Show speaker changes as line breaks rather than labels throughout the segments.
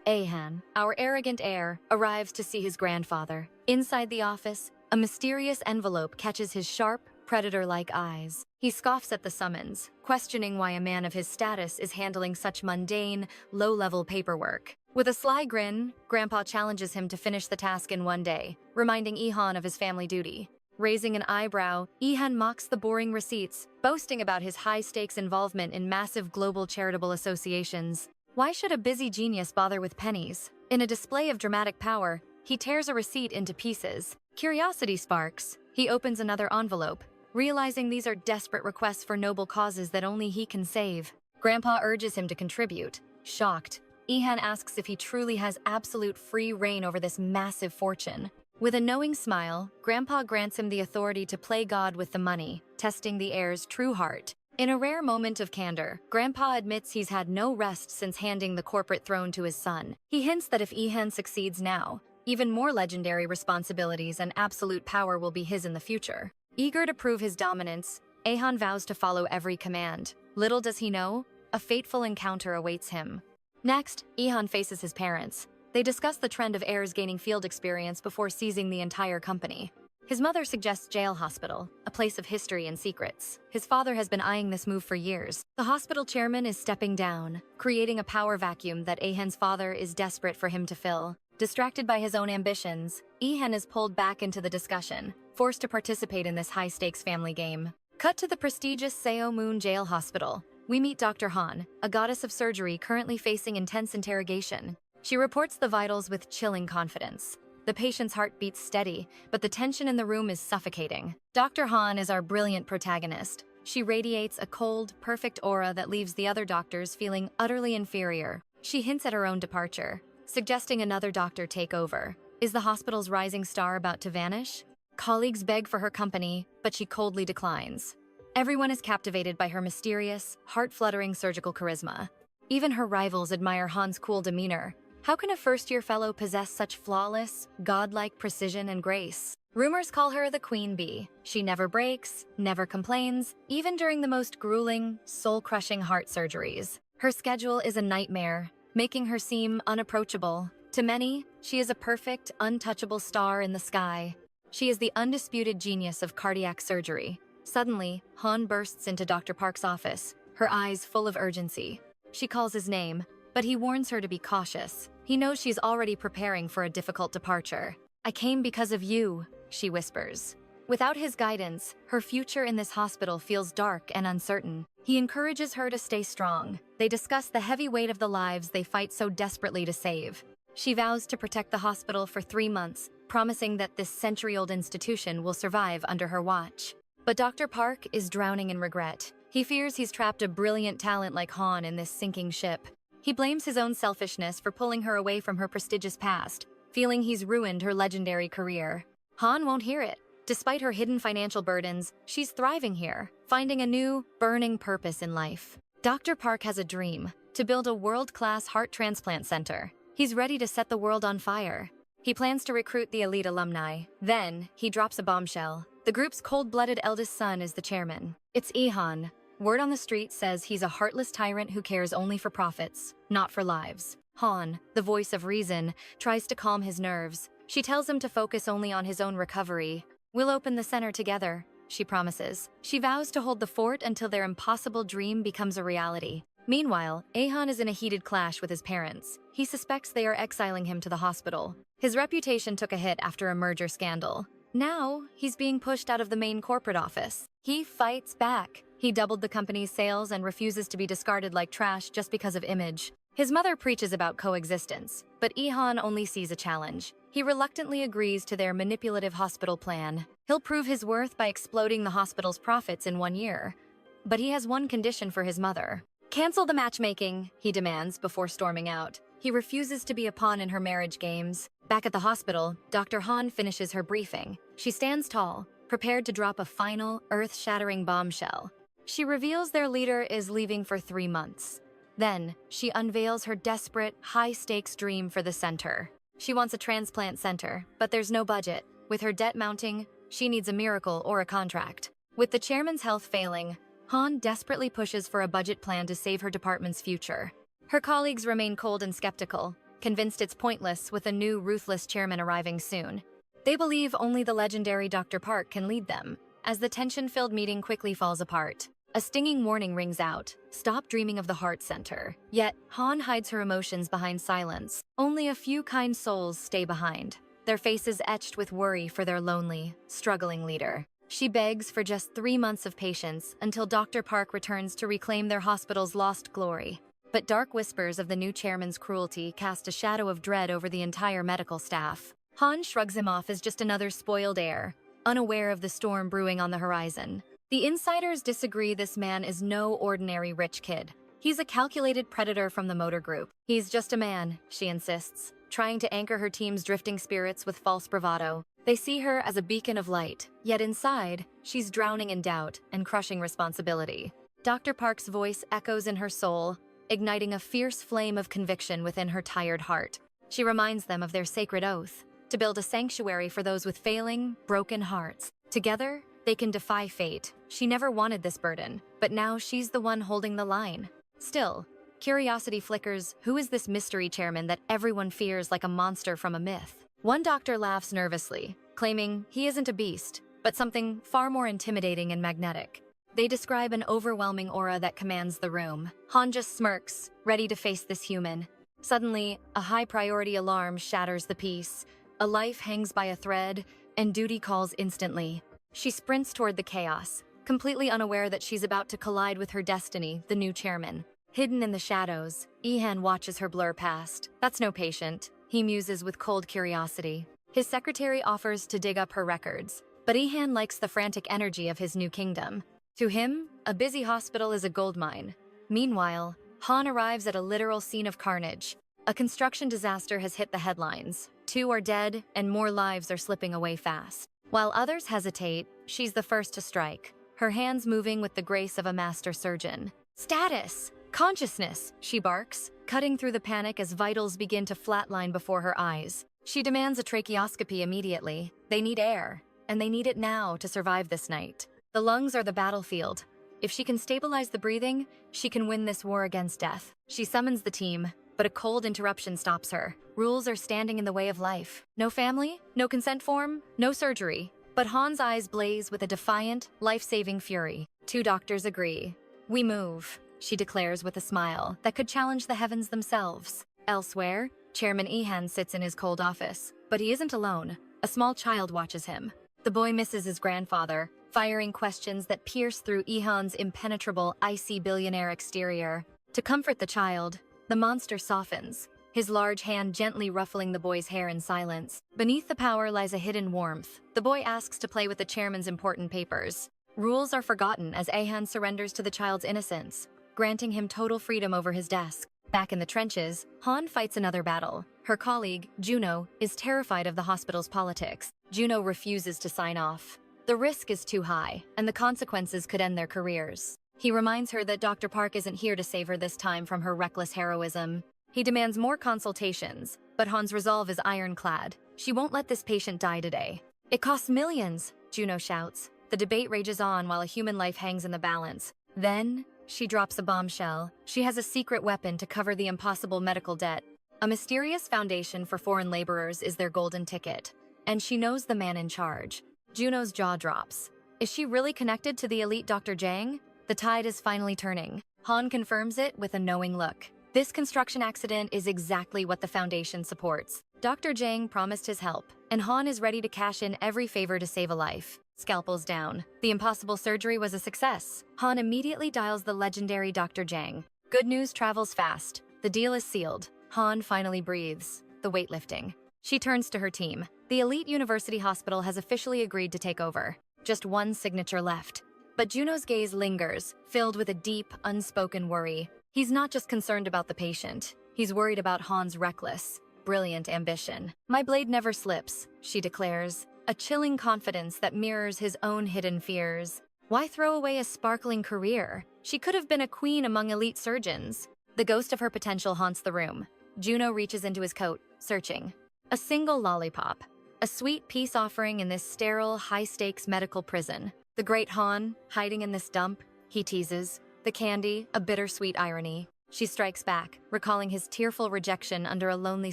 Ahan, our arrogant heir, arrives to see his grandfather. Inside the office, a mysterious envelope catches his sharp, predator-like eyes. He scoffs at the summons, questioning why a man of his status is handling such mundane, low-level paperwork. With a sly grin, Grandpa challenges him to finish the task in one day, reminding Ihan of his family duty. Raising an eyebrow, Ihan mocks the boring receipts, boasting about his high-stakes involvement in massive global charitable associations. Why should a busy genius bother with pennies? In a display of dramatic power, he tears a receipt into pieces. Curiosity sparks. He opens another envelope, realizing these are desperate requests for noble causes that only he can save. Grandpa urges him to contribute. Shocked, Ihan asks if he truly has absolute free reign over this massive fortune. With a knowing smile, Grandpa grants him the authority to play God with the money, testing the heir's true heart. In a rare moment of candor, Grandpa admits he's had no rest since handing the corporate throne to his son. He hints that if Ihan succeeds now, even more legendary responsibilities and absolute power will be his in the future. Eager to prove his dominance, Ihan vows to follow every command. Little does he know, a fateful encounter awaits him. Next, Ihan faces his parents. They discuss the trend of heirs gaining field experience before seizing the entire company. His mother suggests jail hospital, a place of history and secrets. His father has been eyeing this move for years. The hospital chairman is stepping down, creating a power vacuum that Ahan's father is desperate for him to fill. Distracted by his own ambitions, Ihan is pulled back into the discussion, forced to participate in this high-stakes family game. Cut to the prestigious Seo Moon Jail Hospital. We meet Dr. Han, a goddess of surgery currently facing intense interrogation. She reports the vitals with chilling confidence. The patient's heart beats steady, but the tension in the room is suffocating. Dr. Han is our brilliant protagonist. She radiates a cold, perfect aura that leaves the other doctors feeling utterly inferior. She hints at her own departure, suggesting another doctor take over. Is the hospital's rising star about to vanish? Colleagues beg for her company, but she coldly declines. Everyone is captivated by her mysterious, heart-fluttering surgical charisma. Even her rivals admire Han's cool demeanor. How can a first-year fellow possess such flawless, godlike precision and grace? Rumors call her the Queen Bee. She never breaks, never complains, even during the most grueling, soul-crushing heart surgeries. Her schedule is a nightmare, making her seem unapproachable. To many, she is a perfect, untouchable star in the sky. She is the undisputed genius of cardiac surgery. Suddenly, Han bursts into Dr. Park's office, her eyes full of urgency. She calls his name, but he warns her to be cautious. He knows she's already preparing for a difficult departure. "I came because of you," she whispers. Without his guidance, her future in this hospital feels dark and uncertain. He encourages her to stay strong. They discuss the heavy weight of the lives they fight so desperately to save. She vows to protect the hospital for 3 months, promising that this century-old institution will survive under her watch. But Dr. Park is drowning in regret. He fears he's trapped a brilliant talent like Han in this sinking ship. He blames his own selfishness for pulling her away from her prestigious past, feeling he's ruined her legendary career. Han won't hear it. Despite her hidden financial burdens, she's thriving here, finding a new, burning purpose in life. Dr. Park has a dream, to build a world-class heart transplant center. He's ready to set the world on fire. He plans to recruit the elite alumni. Then, he drops a bombshell. The group's cold-blooded eldest son is the chairman. It's Ihan. Word on the street says he's a heartless tyrant who cares only for profits, not for lives. Han, the voice of reason, tries to calm his nerves. She tells him to focus only on his own recovery. "We'll open the center together," she promises. She vows to hold the fort until their impossible dream becomes a reality. Meanwhile, Ahan is in a heated clash with his parents. He suspects they are exiling him to the hospital. His reputation took a hit after a merger scandal. Now, he's being pushed out of the main corporate office. He fights back. He doubled the company's sales and refuses to be discarded like trash just because of image. His mother preaches about coexistence, but Ihan only sees a challenge. He reluctantly agrees to their manipulative hospital plan. He'll prove his worth by exploding the hospital's profits in 1 year. But he has one condition for his mother. "Cancel the matchmaking," he demands before storming out. He refuses to be a pawn in her marriage games. Back at the hospital, Dr. Han finishes her briefing. She stands tall, prepared to drop a final, earth-shattering bombshell. She reveals their leader is leaving for 3 months. Then, she unveils her desperate, high-stakes dream for the center. She wants a transplant center, but there's no budget. With her debt mounting, she needs a miracle or a contract. With the chairman's health failing, Han desperately pushes for a budget plan to save her department's future. Her colleagues remain cold and skeptical, convinced it's pointless with a new ruthless chairman arriving soon. They believe only the legendary Dr. Park can lead them, as the tension-filled meeting quickly falls apart. A stinging warning rings out, "Stop dreaming of the heart center." Yet, Han hides her emotions behind silence. Only a few kind souls stay behind, their faces etched with worry for their lonely, struggling leader. She begs for just 3 months of patience until Dr. Park returns to reclaim their hospital's lost glory. But dark whispers of the new chairman's cruelty cast a shadow of dread over the entire medical staff. Han shrugs him off as just another spoiled heir, unaware of the storm brewing on the horizon. The insiders disagree. This man is no ordinary rich kid. He's a calculated predator from the motor group. He's just a man, she insists, trying to anchor her team's drifting spirits with false bravado. They see her as a beacon of light, yet inside, she's drowning in doubt and crushing responsibility. Dr. Park's voice echoes in her soul, igniting a fierce flame of conviction within her tired heart. She reminds them of their sacred oath, to build a sanctuary for those with failing, broken hearts. Together, they can defy fate. She never wanted this burden, but now she's the one holding the line. Still, curiosity flickers. Who is this mystery chairman that everyone fears like a monster from a myth? One doctor laughs nervously, claiming he isn't a beast, but something far more intimidating and magnetic. They describe an overwhelming aura that commands the room. Han just smirks, ready to face this human. Suddenly, a high-priority alarm shatters the peace. A life hangs by a thread, and duty calls instantly. She sprints toward the chaos, completely unaware that she's about to collide with her destiny, the new chairman. Hidden in the shadows, Ihan watches her blur past. That's no patient, he muses with cold curiosity. His secretary offers to dig up her records, but Ihan likes the frantic energy of his new kingdom. To him, a busy hospital is a goldmine. Meanwhile, Han arrives at a literal scene of carnage. A construction disaster has hit the headlines. 2 are dead, and more lives are slipping away fast. While others hesitate, she's the first to strike, her hands moving with the grace of a master surgeon. "Status! Consciousness!" she barks, cutting through the panic as vitals begin to flatline before her eyes. She demands a tracheoscopy immediately. They need air, and they need it now to survive this night. The lungs are the battlefield. If she can stabilize the breathing, she can win this war against death. She summons the team, but a cold interruption stops her. Rules are standing in the way of life. No family, no consent form, no surgery. But Han's eyes blaze with a defiant, life-saving fury. 2 doctors agree. "We move," she declares with a smile that could challenge the heavens themselves. Elsewhere, Chairman Ihan sits in his cold office, but he isn't alone. A small child watches him. The boy misses his grandfather, firing questions that pierce through Ihan's impenetrable, icy billionaire exterior. To comfort the child, the monster softens, his large hand gently ruffling the boy's hair in silence. Beneath the power lies a hidden warmth. The boy asks to play with the chairman's important papers. Rules are forgotten as Ihan surrenders to the child's innocence, granting him total freedom over his desk. Back in the trenches, Han fights another battle. Her colleague, Juno, is terrified of the hospital's politics. Juno refuses to sign off. The risk is too high, and the consequences could end their careers. He reminds her that Dr. Park isn't here to save her this time from her reckless heroism. He demands more consultations, but Han's resolve is ironclad. She won't let this patient die today. "It costs millions," Juno shouts. The debate rages on while a human life hangs in the balance. Then, she drops a bombshell. She has a secret weapon to cover the impossible medical debt. A mysterious foundation for foreign laborers is their golden ticket, and she knows the man in charge. Juno's jaw drops. Is she really connected to the elite Dr. Jang? The tide is finally turning. Han confirms it with a knowing look. This construction accident is exactly what the Foundation supports. Dr. Jang promised his help, and Han is ready to cash in every favor to save a life. Scalpels down. The impossible surgery was a success. Han immediately dials the legendary Dr. Jang. Good news travels fast. The deal is sealed. Han finally breathes. The weightlifting. She turns to her team. The elite university hospital has officially agreed to take over. Just one signature left. But Juno's gaze lingers, filled with a deep, unspoken worry. He's not just concerned about the patient. He's worried about Han's reckless, brilliant ambition. "My blade never slips," she declares, a chilling confidence that mirrors his own hidden fears. Why throw away a sparkling career? She could have been a queen among elite surgeons. The ghost of her potential haunts the room. Juno reaches into his coat, searching. A single lollipop. A sweet peace offering in this sterile, high-stakes medical prison. The great Han, hiding in this dump, he teases. The candy, a bittersweet irony. She strikes back, recalling his tearful rejection under a lonely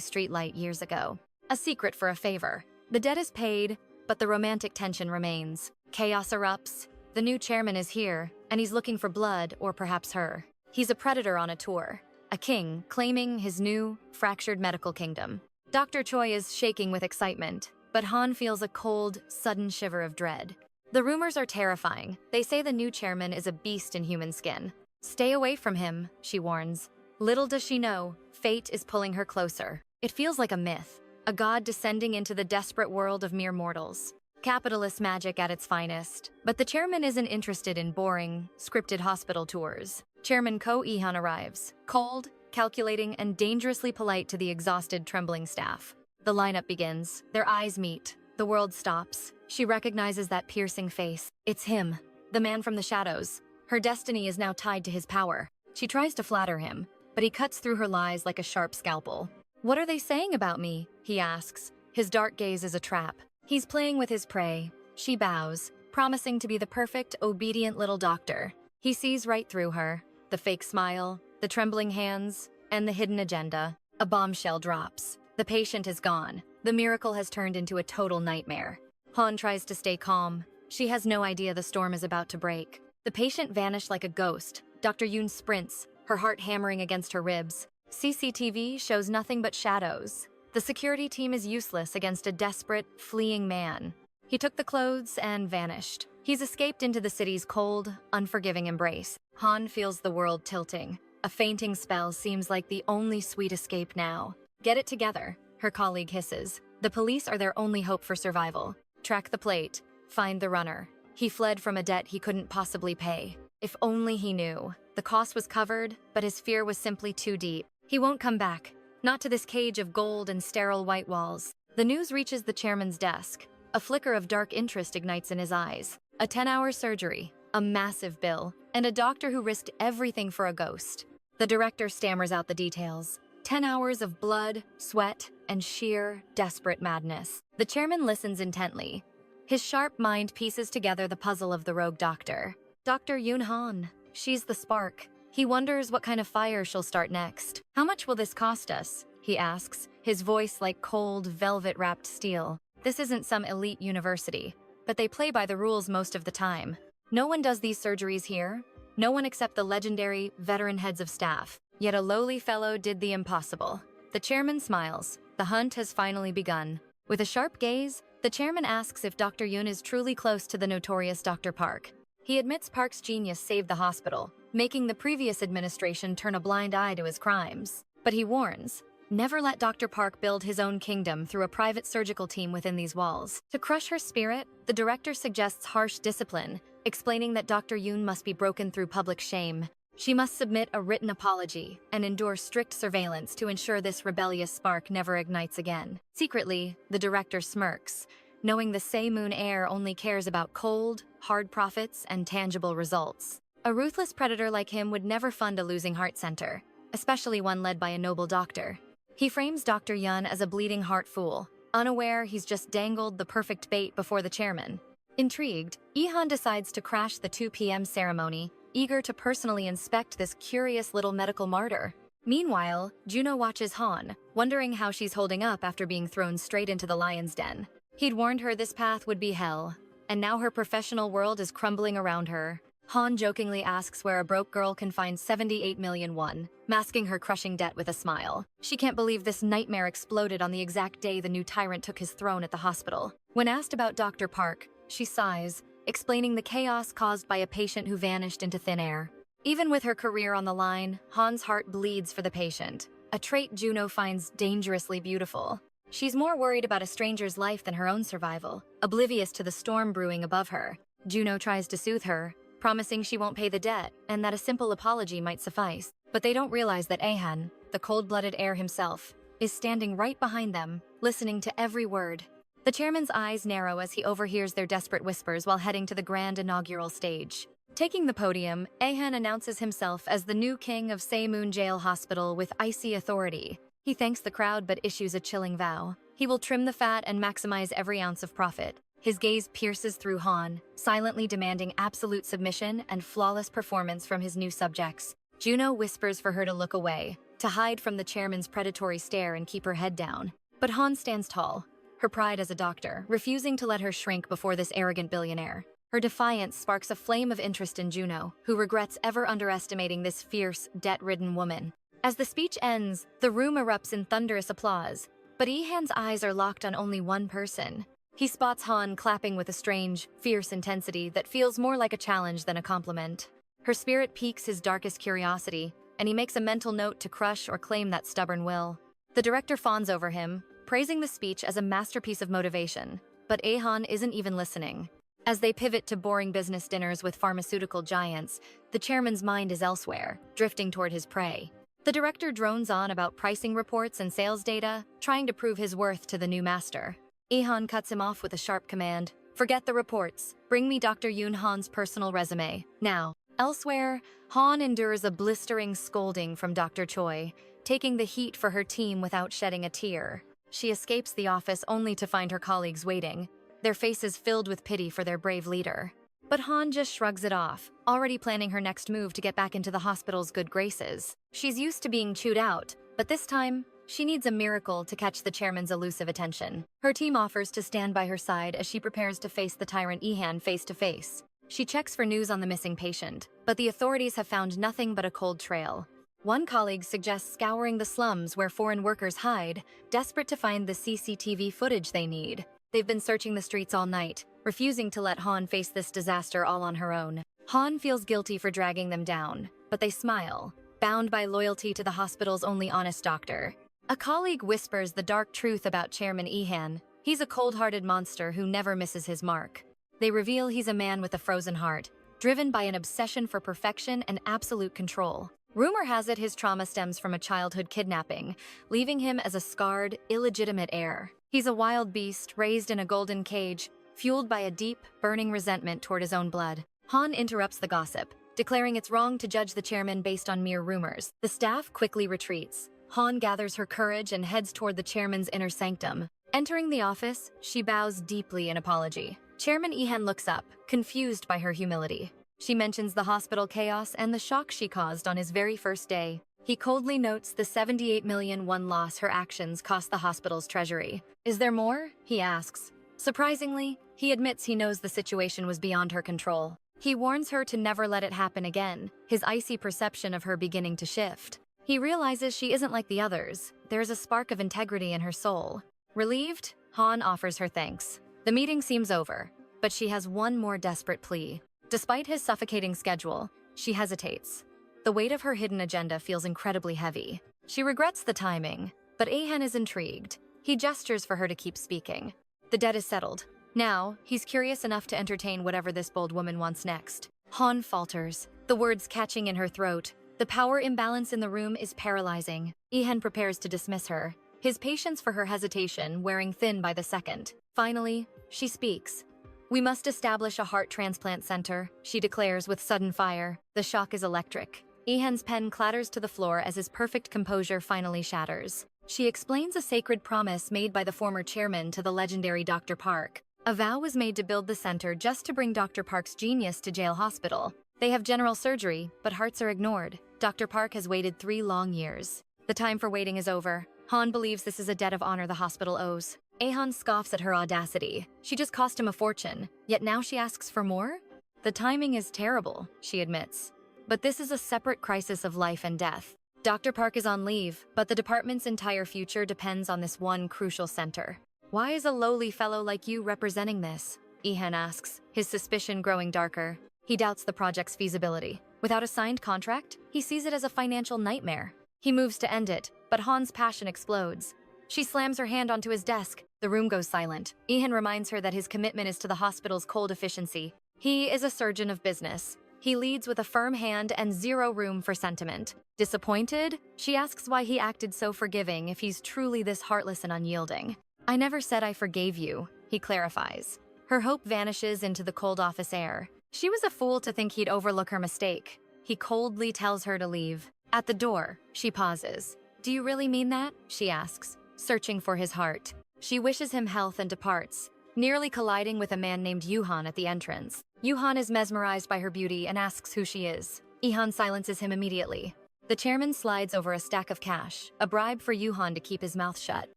streetlight years ago. A secret for a favor. The debt is paid, but the romantic tension remains. Chaos erupts. The new chairman is here, and he's looking for blood, or perhaps her. He's a predator on a tour. A king, claiming his new, fractured medical kingdom. Dr. Choi is shaking with excitement, but Han feels a cold, sudden shiver of dread. The rumors are terrifying. They say the new chairman is a beast in human skin. Stay away from him, she warns. Little does she know, fate is pulling her closer. It feels like a myth, a god descending into the desperate world of mere mortals. Capitalist magic at its finest. But the chairman isn't interested in boring, scripted hospital tours. Chairman Ko Ihan arrives, cold, calculating, and dangerously polite to the exhausted, trembling staff. The lineup begins. Their eyes meet. The world stops. She recognizes that piercing face. It's him, the man from the shadows. Her destiny is now tied to his power. She tries to flatter him, but he cuts through her lies like a sharp scalpel. "What are they saying about me?" he asks. His dark gaze is a trap. He's playing with his prey. She bows, promising to be the perfect, obedient little doctor. He sees right through her. The fake smile, the trembling hands, and the hidden agenda. A bombshell drops. The patient is gone. The miracle has turned into a total nightmare. Han tries to stay calm. She has no idea the storm is about to break. The patient vanished like a ghost. Dr. Yoon sprints, her heart hammering against her ribs. CCTV shows nothing but shadows. The security team is useless against a desperate, fleeing man. He took the clothes and vanished. He's escaped into the city's cold, unforgiving embrace. Han feels the world tilting. A fainting spell seems like the only sweet escape now. "Get it together," her colleague hisses. The police are their only hope for survival. Track the plate. Find the runner. He fled from a debt he couldn't possibly pay. If only he knew. The cost was covered, but his fear was simply too deep. He won't come back. Not to this cage of gold and sterile white walls. The news reaches the chairman's desk. A flicker of dark interest ignites in his eyes. A 10-hour surgery, a massive bill, and a doctor who risked everything for a ghost. The director stammers out the details. 10 hours of blood, sweat, and sheer, desperate madness. The chairman listens intently. His sharp mind pieces together the puzzle of the rogue doctor. Dr. Yoon Han. She's the spark. He wonders what kind of fire she'll start next. "How much will this cost us?" he asks, his voice like cold, velvet-wrapped steel. This isn't some elite university, but they play by the rules most of the time. No one does these surgeries here. No one except the legendary, veteran heads of staff. Yet a lowly fellow did the impossible. The chairman smiles. The hunt has finally begun. With a sharp gaze, the chairman asks if Dr. Yoon is truly close to the notorious Dr. Park. He admits Park's genius saved the hospital, making the previous administration turn a blind eye to his crimes. But he warns, never let Dr. Park build his own kingdom through a private surgical team within these walls. To crush her spirit, the director suggests harsh discipline, explaining that Dr. Yoon must be broken through public shame. She must submit a written apology and endure strict surveillance to ensure this rebellious spark never ignites again. Secretly, the director smirks, knowing the Sae-moon heir only cares about cold, hard profits and tangible results. A ruthless predator like him would never fund a losing heart center, especially one led by a noble doctor. He frames Dr. Yun as a bleeding heart fool, unaware he's just dangled the perfect bait before the chairman. Intrigued, Ihan decides to crash the 2 p.m. ceremony, eager to personally inspect this curious little medical martyr. Meanwhile, Juno watches Han, wondering how she's holding up after being thrown straight into the lion's den. He'd warned her this path would be hell, and now her professional world is crumbling around her. Han jokingly asks where a broke girl can find 78 million won, masking her crushing debt with a smile. She can't believe this nightmare exploded on the exact day the new tyrant took his throne at the hospital. When asked about Dr. Park, she sighs, explaining the chaos caused by a patient who vanished into thin air. Even with her career on the line, Han's heart bleeds for the patient, a trait Juno finds dangerously beautiful. She's more worried about a stranger's life than her own survival, oblivious to the storm brewing above her. Juno tries to soothe her, promising she won't pay the debt and that a simple apology might suffice. But they don't realize that Ahan, the cold-blooded heir himself, is standing right behind them, listening to every word. The chairman's eyes narrow as he overhears their desperate whispers while heading to the grand inaugural stage. Taking the podium, Ahan announces himself as the new king of Sae-moon Jail Hospital with icy authority. He thanks the crowd but issues a chilling vow. He will trim the fat and maximize every ounce of profit. His gaze pierces through Han, silently demanding absolute submission and flawless performance from his new subjects. Juno whispers for her to look away, to hide from the chairman's predatory stare and keep her head down. But Han stands tall, her pride as a doctor, refusing to let her shrink before this arrogant billionaire. Her defiance sparks a flame of interest in Juno, who regrets ever underestimating this fierce, debt-ridden woman. As the speech ends, the room erupts in thunderous applause, but Ehan's eyes are locked on only one person. He spots Han clapping with a strange, fierce intensity that feels more like a challenge than a compliment. Her spirit piques his darkest curiosity, and he makes a mental note to crush or claim that stubborn will. The director fawns over him, praising the speech as a masterpiece of motivation, but Ehan isn't even listening. As they pivot to boring business dinners with pharmaceutical giants, the chairman's mind is elsewhere, drifting toward his prey. The director drones on about pricing reports and sales data, trying to prove his worth to the new master. Ehan cuts him off with a sharp command. Forget the reports. Bring me Dr. Yoon Han's personal resume, now. Elsewhere, Han endures a blistering scolding from Dr. Choi, taking the heat for her team without shedding a tear. She escapes the office only to find her colleagues waiting, their faces filled with pity for their brave leader. But Han just shrugs it off, already planning her next move to get back into the hospital's good graces. She's used to being chewed out, but this time, she needs a miracle to catch the chairman's elusive attention. Her team offers to stand by her side as she prepares to face the tyrant Ehan face to face. She checks for news on the missing patient, but the authorities have found nothing but a cold trail. One colleague suggests scouring the slums where foreign workers hide, desperate to find the CCTV footage they need. They've been searching the streets all night, refusing to let Han face this disaster all on her own. Han feels guilty for dragging them down, but they smile, bound by loyalty to the hospital's only honest doctor. A colleague whispers the dark truth about Chairman Ehan. He's a cold-hearted monster who never misses his mark. They reveal he's a man with a frozen heart, driven by an obsession for perfection and absolute control. Rumor has it his trauma stems from a childhood kidnapping, leaving him as a scarred, illegitimate heir. He's a wild beast raised in a golden cage, fueled by a deep, burning resentment toward his own blood. Han interrupts the gossip, declaring it's wrong to judge the chairman based on mere rumors. The staff quickly retreats. Han gathers her courage and heads toward the chairman's inner sanctum. Entering the office, she bows deeply in apology. Chairman Ehan looks up, confused by her humility. She mentions the hospital chaos and the shock she caused on his very first day. He coldly notes the 78 million won loss her actions cost the hospital's treasury. Is there more? He asks. Surprisingly, he admits he knows the situation was beyond her control. He warns her to never let it happen again, his icy perception of her beginning to shift. He realizes she isn't like the others. There's a spark of integrity in her soul. Relieved, Han offers her thanks. The meeting seems over, but she has one more desperate plea. Despite his suffocating schedule, she hesitates. The weight of her hidden agenda feels incredibly heavy. She regrets the timing, but Ehan is intrigued. He gestures for her to keep speaking. The debt is settled. Now, he's curious enough to entertain whatever this bold woman wants next. Han falters, the words catching in her throat. The power imbalance in the room is paralyzing. Ehan prepares to dismiss her, his patience for her hesitation wearing thin by the second. Finally, she speaks. We must establish a heart transplant center, she declares with sudden fire. The shock is electric. Ehan's pen clatters to the floor as his perfect composure finally shatters. She explains a sacred promise made by the former chairman to the legendary Dr. Park. A vow was made to build the center just to bring Dr. Park's genius to jail hospital. They have general surgery, but hearts are ignored. Dr. Park has waited 3 long years. The time for waiting is over. Han believes this is a debt of honor the hospital owes. Ehan scoffs at her audacity. She just cost him a fortune, yet now she asks for more? The timing is terrible, she admits. But this is a separate crisis of life and death. Dr. Park is on leave, but the department's entire future depends on this one crucial center. Why is a lowly fellow like you representing this? Ehan asks, his suspicion growing darker. He doubts the project's feasibility. Without a signed contract, he sees it as a financial nightmare. He moves to end it, but Han's passion explodes. She slams her hand onto his desk. The room goes silent. Ehan reminds her that his commitment is to the hospital's cold efficiency. He is a surgeon of business. He leads with a firm hand and zero room for sentiment. Disappointed, she asks why he acted so forgiving if he's truly this heartless and unyielding. I never said I forgave you, he clarifies. Her hope vanishes into the cold office air. She was a fool to think he'd overlook her mistake. He coldly tells her to leave. At the door, she pauses. Do you really mean that? She asks, searching for his heart. She wishes him health and departs, nearly colliding with a man named Yuhan at the entrance. Yuhan is mesmerized by her beauty and asks who she is. Lee-han silences him immediately. The chairman slides over a stack of cash, a bribe for Yoo-han to keep his mouth shut.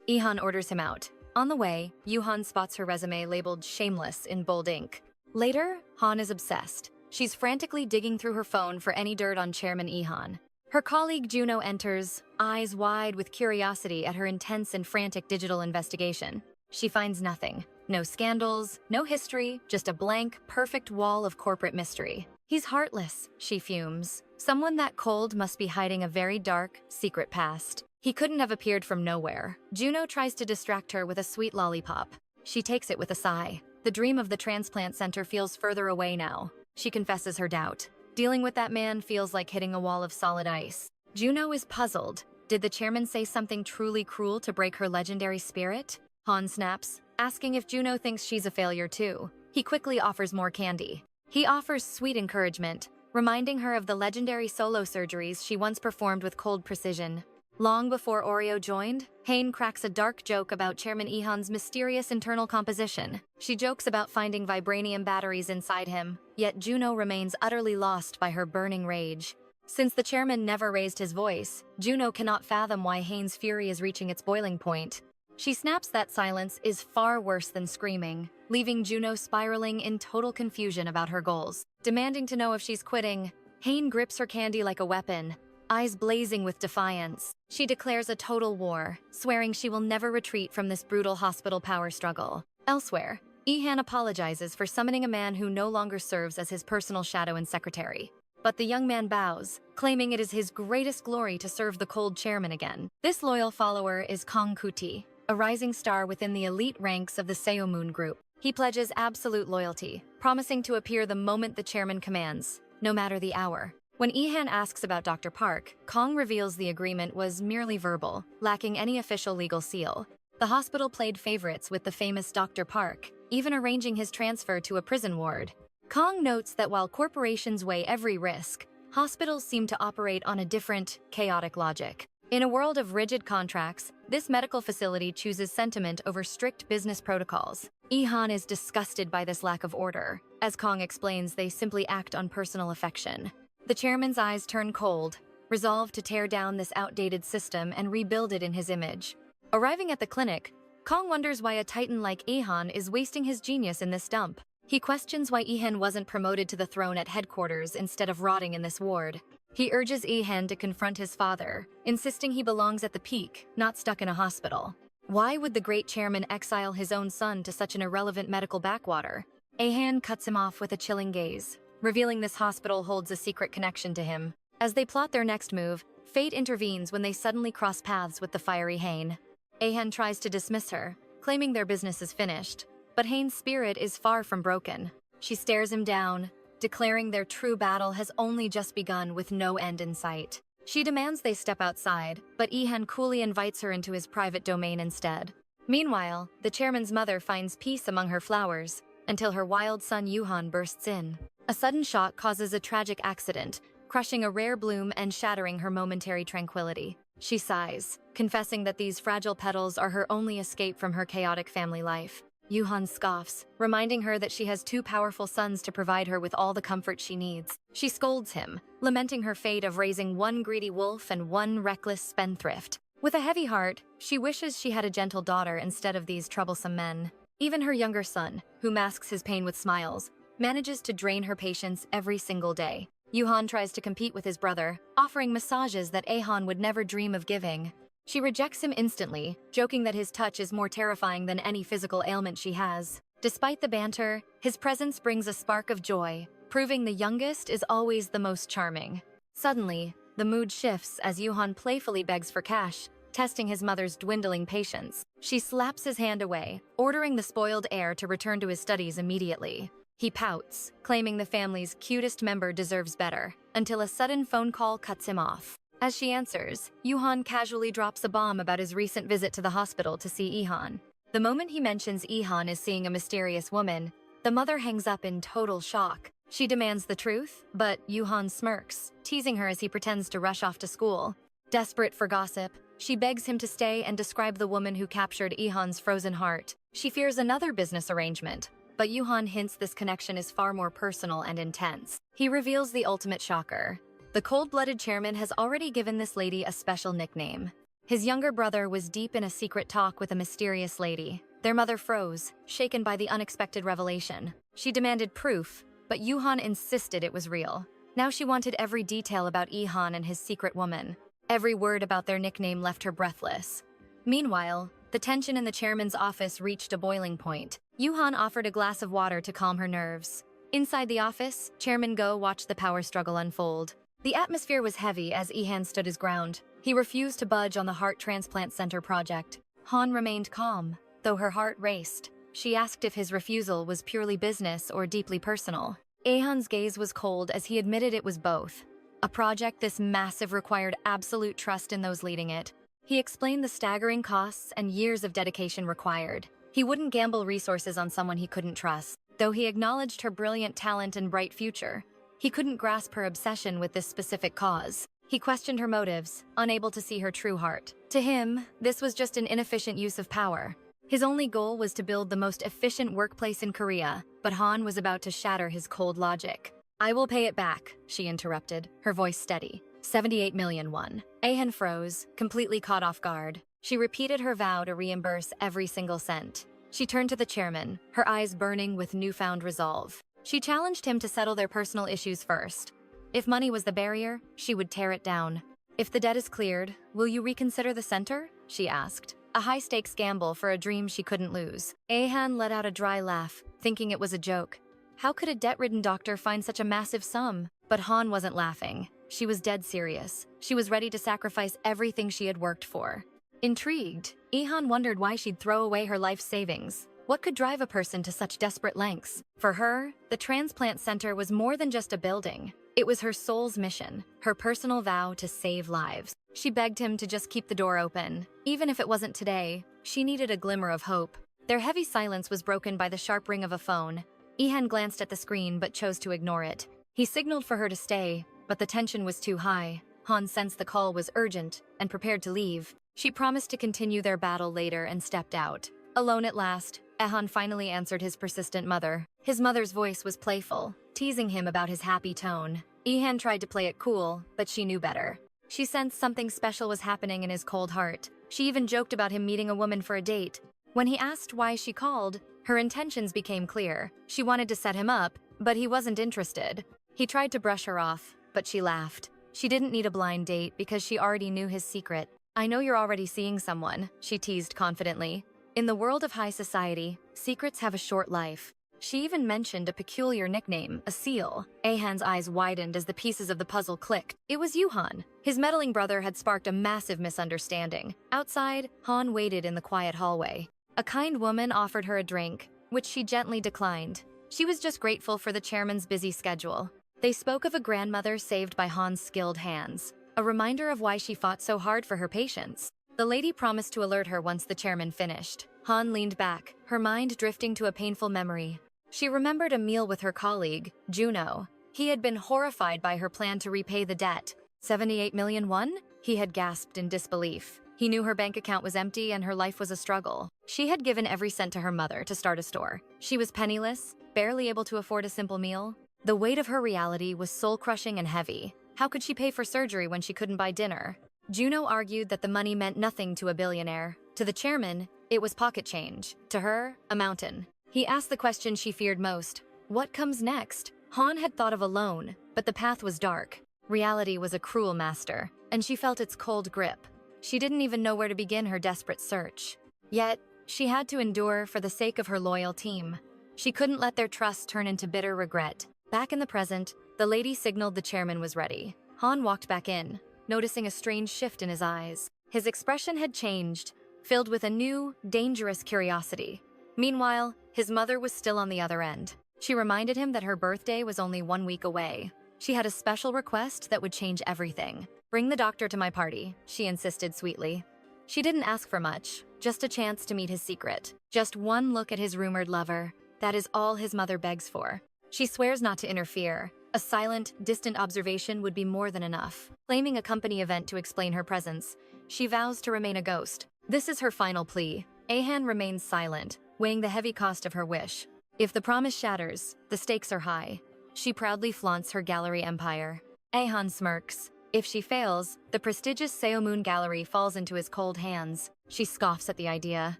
Lee-han orders him out. On the way, Yoo-han spots her resume labeled shameless in bold ink. Later, Han is obsessed. She's frantically digging through her phone for any dirt on Chairman Lee-han. Her colleague Juno enters, eyes wide with curiosity at her intense and frantic digital investigation. She finds nothing. No scandals, no history, just a blank, perfect wall of corporate mystery. He's heartless, she fumes. Someone that cold must be hiding a very dark, secret past. He couldn't have appeared from nowhere. Juno tries to distract her with a sweet lollipop. She takes it with a sigh. The dream of the transplant center feels further away now. She confesses her doubt. Dealing with that man feels like hitting a wall of solid ice. Juno is puzzled. Did the chairman say something truly cruel to break her legendary spirit? Han snaps, asking if Juno thinks she's a failure too. He quickly offers more candy. He offers sweet encouragement, reminding her of the legendary solo surgeries she once performed with cold precision. Long before Oreo joined, Hain cracks a dark joke about Chairman Lee-han's mysterious internal composition. She jokes about finding vibranium batteries inside him, yet Juno remains utterly lost by her burning rage. Since the chairman never raised his voice, Juno cannot fathom why Hain's fury is reaching its boiling point. She snaps that silence is far worse than screaming, leaving Juno spiraling in total confusion about her goals. Demanding to know if she's quitting, Hain grips her candy like a weapon, eyes blazing with defiance. She declares a total war, swearing she will never retreat from this brutal hospital power struggle. Elsewhere, Lee-han apologizes for summoning a man who no longer serves as his personal shadow and secretary. But the young man bows, claiming it is his greatest glory to serve the cold chairman again. This loyal follower is Kong Kuti, a rising star within the elite ranks of the Seomoon group. He pledges absolute loyalty, promising to appear the moment the chairman commands, no matter the hour. When Lee-han asks about Dr. Park, Kong reveals the agreement was merely verbal, lacking any official legal seal. The hospital played favorites with the famous Dr. Park, even arranging his transfer to a prison ward. Kong notes that while corporations weigh every risk, hospitals seem to operate on a different, chaotic logic. In a world of rigid contracts, this medical facility chooses sentiment over strict business protocols. Lee-han is disgusted by this lack of order. As Kong explains, they simply act on personal affection. The chairman's eyes turn cold, resolved to tear down this outdated system and rebuild it in his image. Arriving at the clinic, Kong wonders why a titan like Lee-han is wasting his genius in this dump. He questions why Lee-han wasn't promoted to the throne at headquarters instead of rotting in this ward. He urges Lee-han to confront his father, insisting he belongs at the peak, not stuck in a hospital. Why would the great chairman exile his own son to such an irrelevant medical backwater? Lee-han cuts him off with a chilling gaze, revealing this hospital holds a secret connection to him. As they plot their next move, fate intervenes when they suddenly cross paths with the fiery Hain. Lee-han tries to dismiss her, claiming their business is finished, but Hain's spirit is far from broken. She stares him down, declaring their true battle has only just begun with no end in sight. She demands they step outside, but Lee-han coolly invites her into his private domain instead. Meanwhile, the chairman's mother finds peace among her flowers, until her wild son Yoo-han bursts in. A sudden shock causes a tragic accident, crushing a rare bloom and shattering her momentary tranquility. She sighs, confessing that these fragile petals are her only escape from her chaotic family life. Yoo-han scoffs, reminding her that she has two powerful sons to provide her with all the comfort she needs. She scolds him, lamenting her fate of raising one greedy wolf and one reckless spendthrift. With a heavy heart, she wishes she had a gentle daughter instead of these troublesome men. Even her younger son, who masks his pain with smiles, manages to drain her patience every single day. Yoo-han tries to compete with his brother, offering massages that Lee-han would never dream of giving. She rejects him instantly, joking that his touch is more terrifying than any physical ailment she has. Despite the banter, his presence brings a spark of joy, proving the youngest is always the most charming. Suddenly, the mood shifts as Yoo-han playfully begs for cash, testing his mother's dwindling patience. She slaps his hand away, ordering the spoiled heir to return to his studies immediately. He pouts, claiming the family's cutest member deserves better, until a sudden phone call cuts him off. As she answers, Yoo-han casually drops a bomb about his recent visit to the hospital to see Lee-han. The moment he mentions Lee-han is seeing a mysterious woman, the mother hangs up in total shock. She demands the truth, but Yoo-han smirks, teasing her as he pretends to rush off to school. Desperate for gossip, she begs him to stay and describe the woman who captured Lee-han's frozen heart. She fears another business arrangement, but Yuhan hints this connection is far more personal and intense. He reveals the ultimate shocker. The cold-blooded chairman has already given this lady a special nickname. His younger brother was deep in a secret talk with a mysterious lady. Their mother froze, shaken by the unexpected revelation. She demanded proof, but Yuhan insisted it was real. Now she wanted every detail about Ihan and his secret woman. Every word about their nickname left her breathless. Meanwhile, the tension in the chairman's office reached a boiling point. Yuhan offered a glass of water to calm her nerves. Inside the office, Chairman Go watched the power struggle unfold. The atmosphere was heavy as Ihan stood his ground. He refused to budge on the heart transplant center project. Han remained calm, though her heart raced. She asked if his refusal was purely business or deeply personal. Ahan's gaze was cold as he admitted it was both. A project this massive required absolute trust in those leading it. He explained the staggering costs and years of dedication required. He wouldn't gamble resources on someone he couldn't trust, though he acknowledged her brilliant talent and bright future. He couldn't grasp her obsession with this specific cause. He questioned her motives, unable to see her true heart. To him, this was just an inefficient use of power. His only goal was to build the most efficient workplace in Korea, but Han was about to shatter his cold logic. "I will pay it back," she interrupted, her voice steady. 78 million won. Ahan froze, completely caught off guard. She repeated her vow to reimburse every single cent. She turned to the chairman, her eyes burning with newfound resolve. She challenged him to settle their personal issues first. If money was the barrier, she would tear it down. "If the debt is cleared, will you reconsider the center?" she asked. A high-stakes gamble for a dream she couldn't lose. Ahan let out a dry laugh, thinking it was a joke. How could a debt-ridden doctor find such a massive sum? But Han wasn't laughing. She was dead serious. She was ready to sacrifice everything she had worked for. Intrigued, Ihan wondered why she'd throw away her life savings. What could drive a person to such desperate lengths? For her, the transplant center was more than just a building. It was her soul's mission, her personal vow to save lives. She begged him to just keep the door open. Even if it wasn't today, she needed a glimmer of hope. Their heavy silence was broken by the sharp ring of a phone. Ihan glanced at the screen but chose to ignore it. He signaled for her to stay, but the tension was too high. Han sensed the call was urgent and prepared to leave. She promised to continue their battle later and stepped out. Alone at last, Ihan finally answered his persistent mother. His mother's voice was playful, teasing him about his happy tone. Ihan tried to play it cool, but she knew better. She sensed something special was happening in his cold heart. She even joked about him meeting a woman for a date. When he asked why she called, her intentions became clear. She wanted to set him up, but he wasn't interested. He tried to brush her off, but she laughed. She didn't need a blind date because she already knew his secret. "I know you're already seeing someone," she teased confidently. In the world of high society, secrets have a short life. She even mentioned a peculiar nickname, a seal. Ahan's eyes widened as the pieces of the puzzle clicked. It was Yuhan. His meddling brother had sparked a massive misunderstanding. Outside, Han waited in the quiet hallway. A kind woman offered her a drink, which she gently declined. She was just grateful for the chairman's busy schedule. They spoke of a grandmother saved by Han's skilled hands, a reminder of why she fought so hard for her patients. The lady promised to alert her once the chairman finished. Han leaned back, her mind drifting to a painful memory. She remembered a meal with her colleague, Juno. He had been horrified by her plan to repay the debt. 78 million won? He had gasped in disbelief. He knew her bank account was empty and her life was a struggle. She had given every cent to her mother to start a store. She was penniless, barely able to afford a simple meal. The weight of her reality was soul-crushing and heavy. How could she pay for surgery when she couldn't buy dinner? Juno argued that the money meant nothing to a billionaire. To the chairman, it was pocket change. To her, a mountain. He asked the question she feared most. What comes next? Han had thought of a loan, but the path was dark. Reality was a cruel master, and she felt its cold grip. She didn't even know where to begin her desperate search. Yet, she had to endure for the sake of her loyal team. She couldn't let their trust turn into bitter regret. Back in the present, the lady signaled the chairman was ready. Han walked back in, noticing a strange shift in his eyes. His expression had changed, filled with a new, dangerous curiosity. Meanwhile, his mother was still on the other end. She reminded him that her birthday was only 1 week away. She had a special request that would change everything. "Bring the doctor to my party," she insisted sweetly. She didn't ask for much, just a chance to meet his secret. Just one look at his rumored lover. That is all his mother begs for. She swears not to interfere. A silent, distant observation would be more than enough. Claiming a company event to explain her presence, she vows to remain a ghost. This is her final plea. Ahan remains silent, weighing the heavy cost of her wish. If the promise shatters, the stakes are high. She proudly flaunts her gallery empire. Aehan smirks. If she fails, the prestigious Seomun Gallery falls into his cold hands. She scoffs at the idea.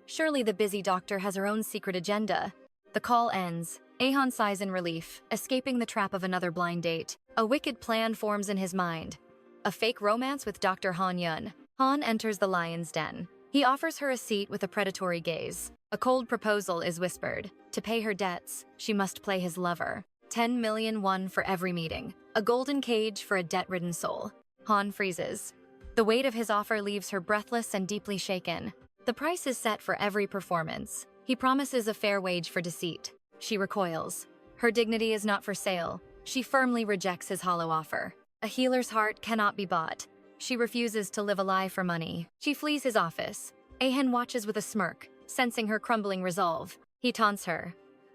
Surely the busy doctor has her own secret agenda. The call ends. Aehan sighs in relief, escaping the trap of another blind date. A wicked plan forms in his mind. A fake romance with Dr. Han Yun. Han enters the lion's den. He offers her a seat with a predatory gaze. A cold proposal is whispered. To pay her debts, she must play his lover. 10 million won for every meeting. A golden cage for a debt-ridden soul. Han freezes. The weight of his offer leaves her breathless and deeply shaken. The price is set for every performance. He promises a fair wage for deceit. She recoils. Her dignity is not for sale. She firmly rejects his hollow offer. A healer's heart cannot be bought. She refuses to live a lie for money. She flees his office. Aehan watches with a smirk, sensing her crumbling resolve. He taunts her.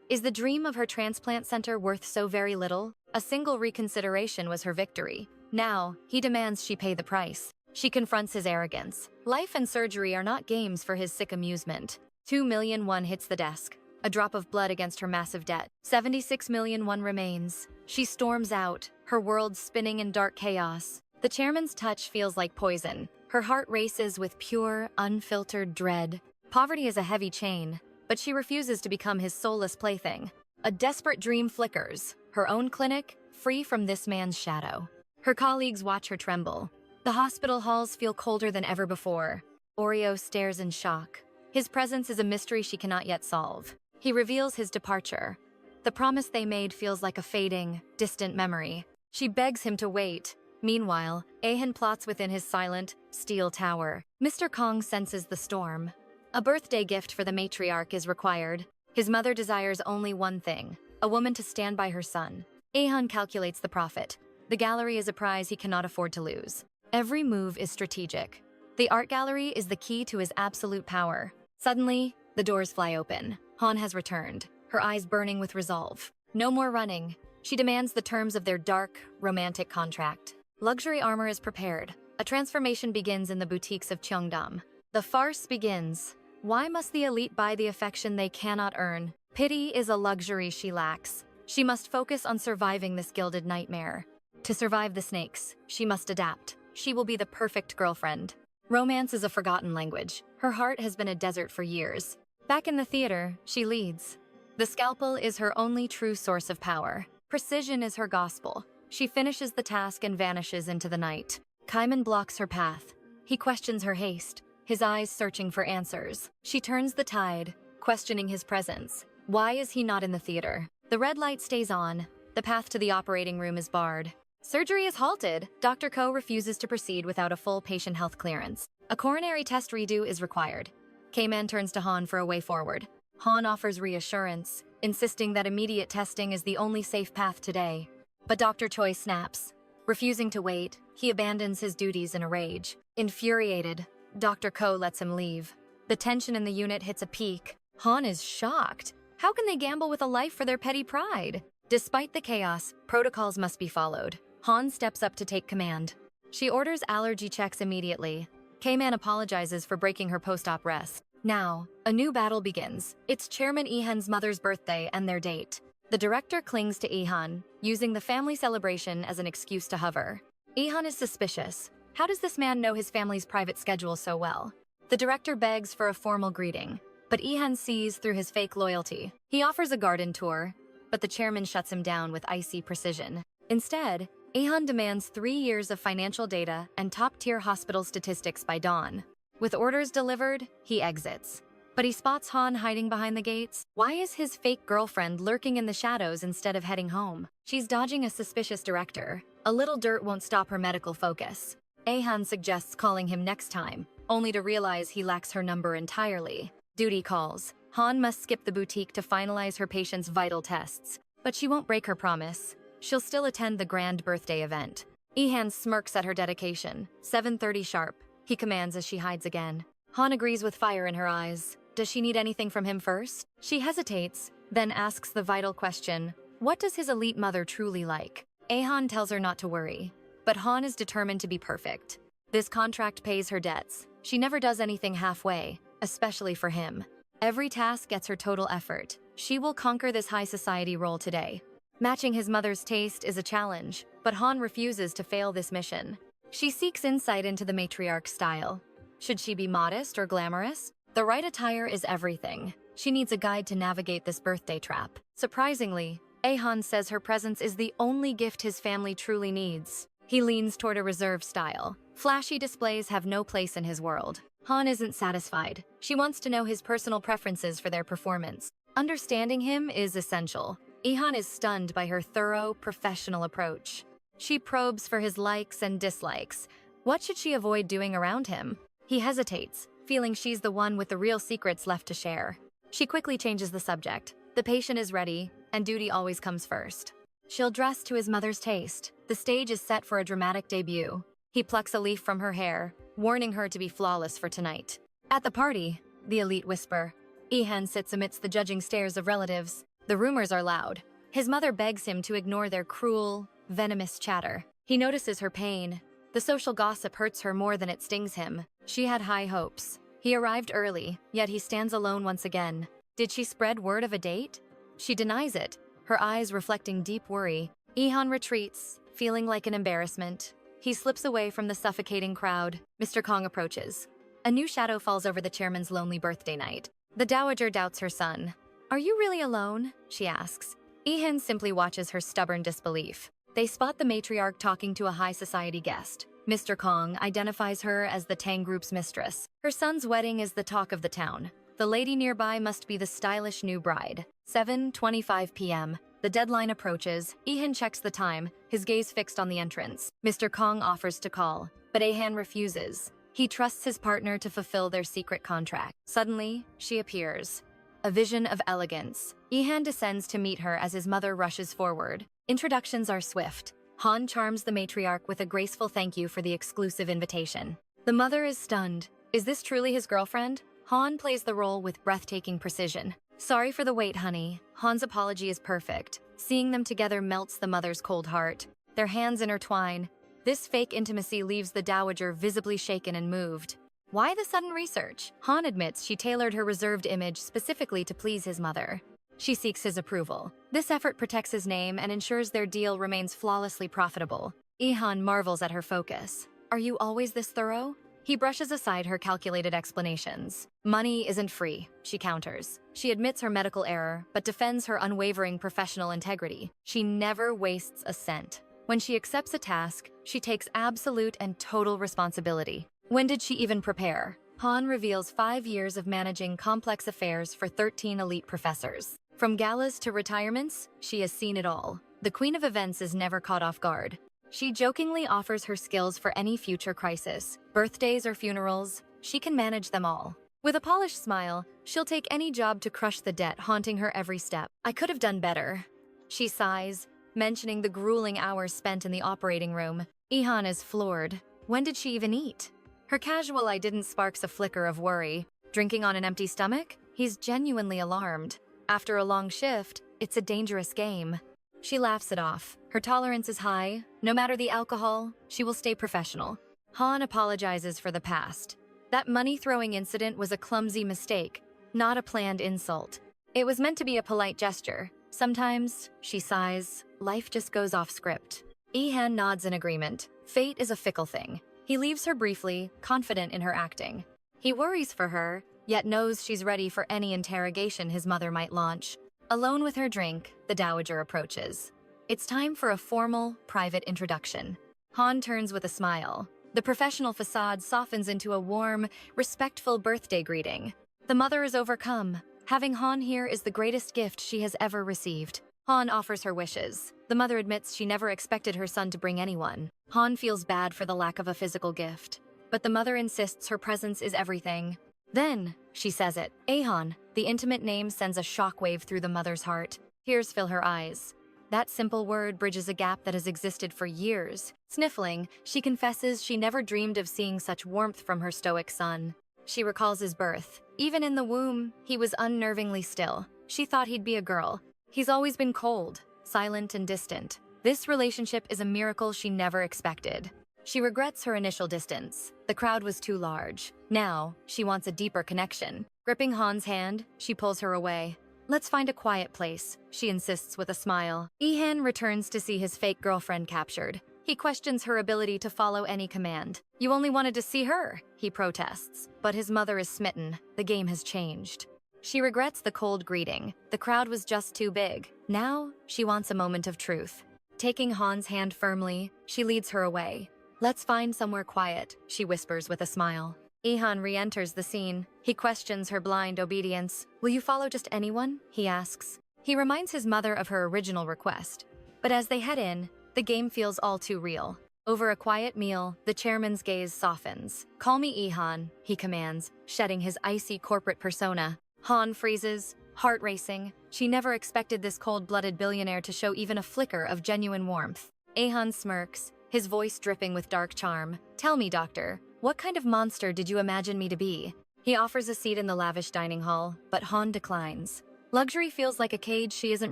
Is the dream of her transplant center worth so very little? A single reconsideration was her victory. Now, he demands she pay the price. She confronts his arrogance. Life and surgery are not games for his sick amusement. 2 million won hits the desk. A drop of blood against her massive debt. 76 million won remains. She storms out, her world spinning in dark chaos. The chairman's touch feels like poison. Her heart races with pure, unfiltered dread. Poverty is a heavy chain, but she refuses to become his soulless plaything. A desperate dream flickers. Her own clinic, free from this man's shadow. Her colleagues watch her tremble. The hospital halls feel colder than ever before. Oreo stares in shock. His presence is a mystery she cannot yet solve. He reveals his departure. The promise they made feels like a fading, distant memory. She begs him to wait. Meanwhile, Aehan plots within his silent, steel tower. Mr. Kong senses the storm. A birthday gift for the matriarch is required. His mother desires only one thing, a woman to stand by her son. Aehan calculates the profit. The gallery is a prize he cannot afford to lose. Every move is strategic. The art gallery is the key to his absolute power. Suddenly, the doors fly open. Han has returned, her eyes burning with resolve. No more running. She demands the terms of their dark, romantic contract. Luxury armor is prepared. A transformation begins in the boutiques of Cheongdam. The farce begins. Why must the elite buy the affection they cannot earn? Pity is a luxury she lacks. She must focus on surviving this gilded nightmare. To survive the snakes, she must adapt. She will be the perfect girlfriend. Romance is a forgotten language. Her heart has been a desert for years. Back in the theater, she leads. The scalpel is her only true source of power. Precision is her gospel. She finishes the task and vanishes into the night. Kaiman blocks her path. He questions her haste, his eyes searching for answers. She turns the tide, questioning his presence. Why is he not in the theater? The red light stays on. The path to the operating room is barred. Surgery is halted. Dr. Ko refuses to proceed without a full patient health clearance. A coronary test redo is required. K-Man turns to Han for a way forward. Han offers reassurance, insisting that immediate testing is the only safe path today. But Dr. Choi snaps. Refusing to wait, he abandons his duties in a rage. Infuriated, Dr. Ko lets him leave. The tension in the unit hits a peak. Han is shocked. How can they gamble with a life for their petty pride? Despite the chaos, protocols must be followed. Han steps up to take command. She orders allergy checks immediately. K-Man apologizes for breaking her post-op rest. Now, a new battle begins. It's Chairman Ehan's mother's birthday and their date. The director clings to Ehan, using the family celebration as an excuse to hover. Ehan is suspicious. How does this man know his family's private schedule so well? The director begs for a formal greeting, but Ehan sees through his fake loyalty. He offers a garden tour, but the chairman shuts him down with icy precision. Instead, Ehan demands 3 years of financial data and top-tier hospital statistics by dawn. With orders delivered, he exits. But he spots Han hiding behind the gates. Why is his fake girlfriend lurking in the shadows instead of heading home? She's dodging a suspicious director. A little dirt won't stop her medical focus. Ehan suggests calling him next time, only to realize he lacks her number entirely. Duty calls. Han must skip the boutique to finalize her patient's vital tests. But she won't break her promise. She'll still attend the grand birthday event. Ehan smirks at her dedication. 7:30 sharp, he commands as she hides again. Han agrees with fire in her eyes. Does she need anything from him first? She hesitates, then asks the vital question, what does his elite mother truly like? Ehan tells her not to worry, but Han is determined to be perfect. This contract pays her debts. She never does anything halfway, especially for him. Every task gets her total effort. She will conquer this high society role today. Matching his mother's taste is a challenge, but Han refuses to fail this mission. She seeks insight into the matriarch's style. Should she be modest or glamorous? The right attire is everything. She needs a guide to navigate this birthday trap. Surprisingly, Han says her presence is the only gift his family truly needs. He leans toward a reserved style. Flashy displays have no place in his world. Han isn't satisfied. She wants to know his personal preferences for their performance. Understanding him is essential. Han is stunned by her thorough, professional approach. She probes for his likes and dislikes. What should she avoid doing around him? He hesitates, feeling she's the one with the real secrets left to share. She quickly changes the subject. The patient is ready, and duty always comes first. She'll dress to his mother's taste. The stage is set for a dramatic debut. He plucks a leaf from her hair, warning her to be flawless for tonight. At the party, the elite whisper. Han sits amidst the judging stares of relatives. The rumors are loud. His mother begs him to ignore their cruel, venomous chatter. He notices her pain. The social gossip hurts her more than it stings him. She had high hopes. He arrived early, yet he stands alone once again. Did she spread word of a date? She denies it, her eyes reflecting deep worry. Han retreats, feeling like an embarrassment. He slips away from the suffocating crowd. Mr. Kong approaches. A new shadow falls over the chairman's lonely birthday night. The dowager doubts her son. "Are you really alone?" she asks. Han simply watches her stubborn disbelief. They spot the matriarch talking to a high society guest. Mr. Kong identifies her as the Tang Group's mistress. Her son's wedding is the talk of the town. The lady nearby must be the stylish new bride. 7:25 p.m. The deadline approaches. Han checks the time, his gaze fixed on the entrance. Mr. Kong offers to call, but Han refuses. He trusts his partner to fulfill their secret contract. Suddenly, she appears. A vision of elegance. Han descends to meet her as his mother rushes forward. Introductions are swift. Han charms the matriarch with a graceful thank you for the exclusive invitation. The mother is stunned. Is this truly his girlfriend? Han plays the role with breathtaking precision. "Sorry for the wait, honey." Han's apology is perfect. Seeing them together melts the mother's cold heart. Their hands intertwine. This fake intimacy leaves the dowager visibly shaken and moved. Why the sudden research? Han admits she tailored her reserved image specifically to please his mother. She seeks his approval. This effort protects his name and ensures their deal remains flawlessly profitable. Han marvels at her focus. "Are you always this thorough?" He brushes aside her calculated explanations. "Money isn't free," she counters. She admits her medical error, but defends her unwavering professional integrity. She never wastes a cent. When she accepts a task, she takes absolute and total responsibility. When did she even prepare? Han reveals 5 years of managing complex affairs for 13 elite professors. From galas to retirements, she has seen it all. The queen of events is never caught off guard. She jokingly offers her skills for any future crisis. Birthdays or funerals, she can manage them all. With a polished smile, she'll take any job to crush the debt haunting her every step. "I could have done better." She sighs, mentioning the grueling hours spent in the operating room. Han is floored. When did she even eat? Her casual "I didn't" sparks a flicker of worry. Drinking on an empty stomach? He's genuinely alarmed. After a long shift, it's a dangerous game. She laughs it off. Her tolerance is high. No matter the alcohol, she will stay professional. Han apologizes for the past. That money-throwing incident was a clumsy mistake, not a planned insult. It was meant to be a polite gesture. Sometimes, she sighs, life just goes off script. Han nods in agreement. Fate is a fickle thing. He leaves her briefly, confident in her acting. He worries for her, yet knows she's ready for any interrogation his mother might launch. Alone with her drink, the dowager approaches. It's time for a formal, private introduction. Han turns with a smile. The professional facade softens into a warm, respectful birthday greeting. The mother is overcome. Having Han here is the greatest gift she has ever received. Han offers her wishes. The mother admits she never expected her son to bring anyone. Han feels bad for the lack of a physical gift. But the mother insists her presence is everything. Then, she says it. Han, the intimate name sends a shockwave through the mother's heart. Tears fill her eyes. That simple word bridges a gap that has existed for years. Sniffling, she confesses she never dreamed of seeing such warmth from her stoic son. She recalls his birth. Even in the womb, he was unnervingly still. She thought he'd be a girl. He's always been cold, silent and distant. This relationship is a miracle she never expected. She regrets her initial distance. The crowd was too large. Now, she wants a deeper connection. Gripping Han's hand, she pulls her away. Let's find a quiet place, she insists with a smile. Ihan returns to see his fake girlfriend captured. He questions her ability to follow any command. You only wanted to see her, he protests. But his mother is smitten. The game has changed. She regrets the cold greeting. The crowd was just too big. Now, she wants a moment of truth. Taking Han's hand firmly, she leads her away. Let's find somewhere quiet, she whispers with a smile. Ihan re-enters the scene. He questions her blind obedience. Will you follow just anyone? He asks. He reminds his mother of her original request. But as they head in, the game feels all too real. Over a quiet meal, the chairman's gaze softens. Call me Ihan, he commands, shedding his icy corporate persona. Han freezes, heart racing. She never expected this cold-blooded billionaire to show even a flicker of genuine warmth. Ihan smirks, his voice dripping with dark charm. Tell me, doctor, what kind of monster did you imagine me to be? He offers a seat in the lavish dining hall, but Han declines. Luxury feels like a cage she isn't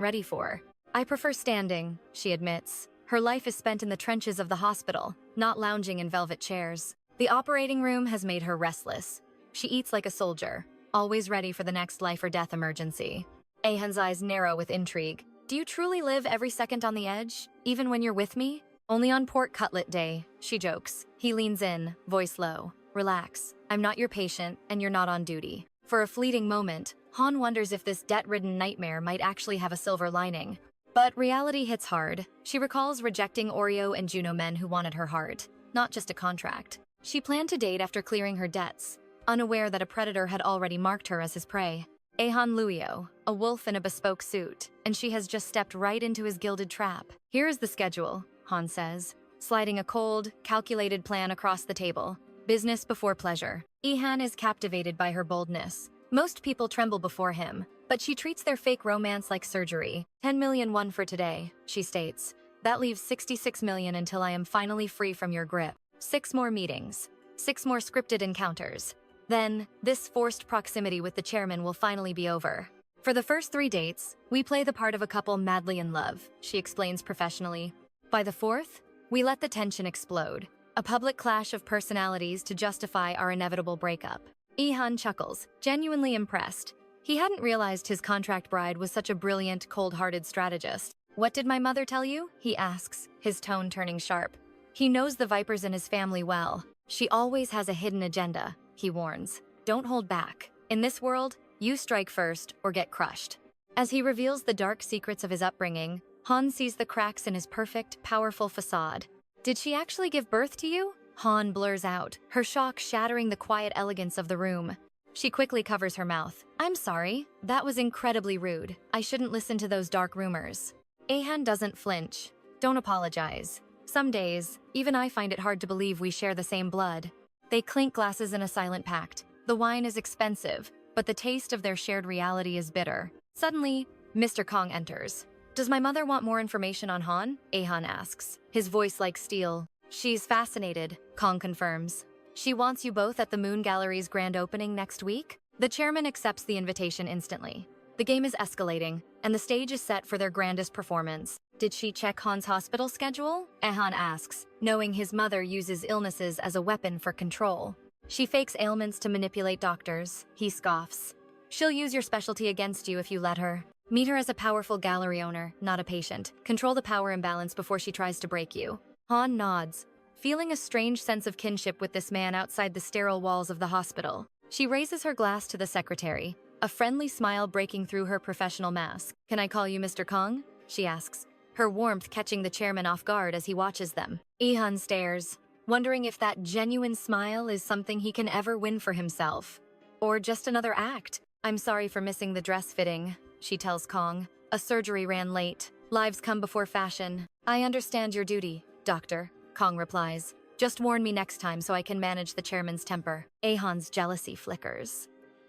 ready for. I prefer standing, she admits. Her life is spent in the trenches of the hospital, not lounging in velvet chairs. The operating room has made her restless. She eats like a soldier, always ready for the next life or death emergency. Ahan's eyes narrow with intrigue. Do you truly live every second on the edge, even when you're with me? Only on pork cutlet day, she jokes. He leans in, voice low. Relax, I'm not your patient, and you're not on duty. For a fleeting moment, Han wonders if this debt-ridden nightmare might actually have a silver lining. But reality hits hard. She recalls rejecting Oreo and Juno men who wanted her heart, not just a contract. She planned to date after clearing her debts, unaware that a predator had already marked her as his prey. Ahan Luyo, a wolf in a bespoke suit, and she has just stepped right into his gilded trap. Here is the schedule, Han says, sliding a cold, calculated plan across the table. Business before pleasure. Ihan is captivated by her boldness. Most people tremble before him, but she treats their fake romance like surgery. 10 million won for today, she states. That leaves 66 million until I am finally free from your grip. 6 more meetings. 6 more scripted encounters. Then, this forced proximity with the chairman will finally be over. For the first 3 dates, we play the part of a couple madly in love, she explains professionally. By the 4th, we let the tension explode. A public clash of personalities to justify our inevitable breakup. Ihan chuckles, genuinely impressed. He hadn't realized his contract bride was such a brilliant, cold-hearted strategist. What did my mother tell you? He asks, his tone turning sharp. He knows the Vipers in his family well. She always has a hidden agenda, he warns. Don't hold back. In this world, you strike first or get crushed. As he reveals the dark secrets of his upbringing, Han sees the cracks in his perfect, powerful facade. Did she actually give birth to you? Han blurs out, her shock shattering the quiet elegance of the room. She quickly covers her mouth. I'm sorry, that was incredibly rude. I shouldn't listen to those dark rumors. Ahan doesn't flinch. Don't apologize. Some days, even I find it hard to believe we share the same blood. They clink glasses in a silent pact. The wine is expensive, but the taste of their shared reality is bitter. Suddenly, Mr. Kong enters. Does my mother want more information on Han? Ahan asks, his voice like steel. She's fascinated, Kong confirms. She wants you both at the Moon Gallery's grand opening next week? The chairman accepts the invitation instantly. The game is escalating, and the stage is set for their grandest performance. Did she check Han's hospital schedule? Ahan asks, knowing his mother uses illnesses as a weapon for control. She fakes ailments to manipulate doctors. He scoffs. She'll use your specialty against you if you let her. Meet her as a powerful gallery owner, not a patient. Control the power imbalance before she tries to break you. Han nods, feeling a strange sense of kinship with this man outside the sterile walls of the hospital. She raises her glass to the secretary, a friendly smile breaking through her professional mask. Can I call you Mr. Kong? She asks, her warmth catching the chairman off guard as he watches them. Ihan stares, wondering if that genuine smile is something he can ever win for himself. Or just another act. I'm sorry for missing the dress fitting, she tells Kong. A surgery ran late. Lives come before fashion. I understand your duty, doctor, Kong replies. Just warn me next time so I can manage the chairman's temper. Ahan's jealousy flickers.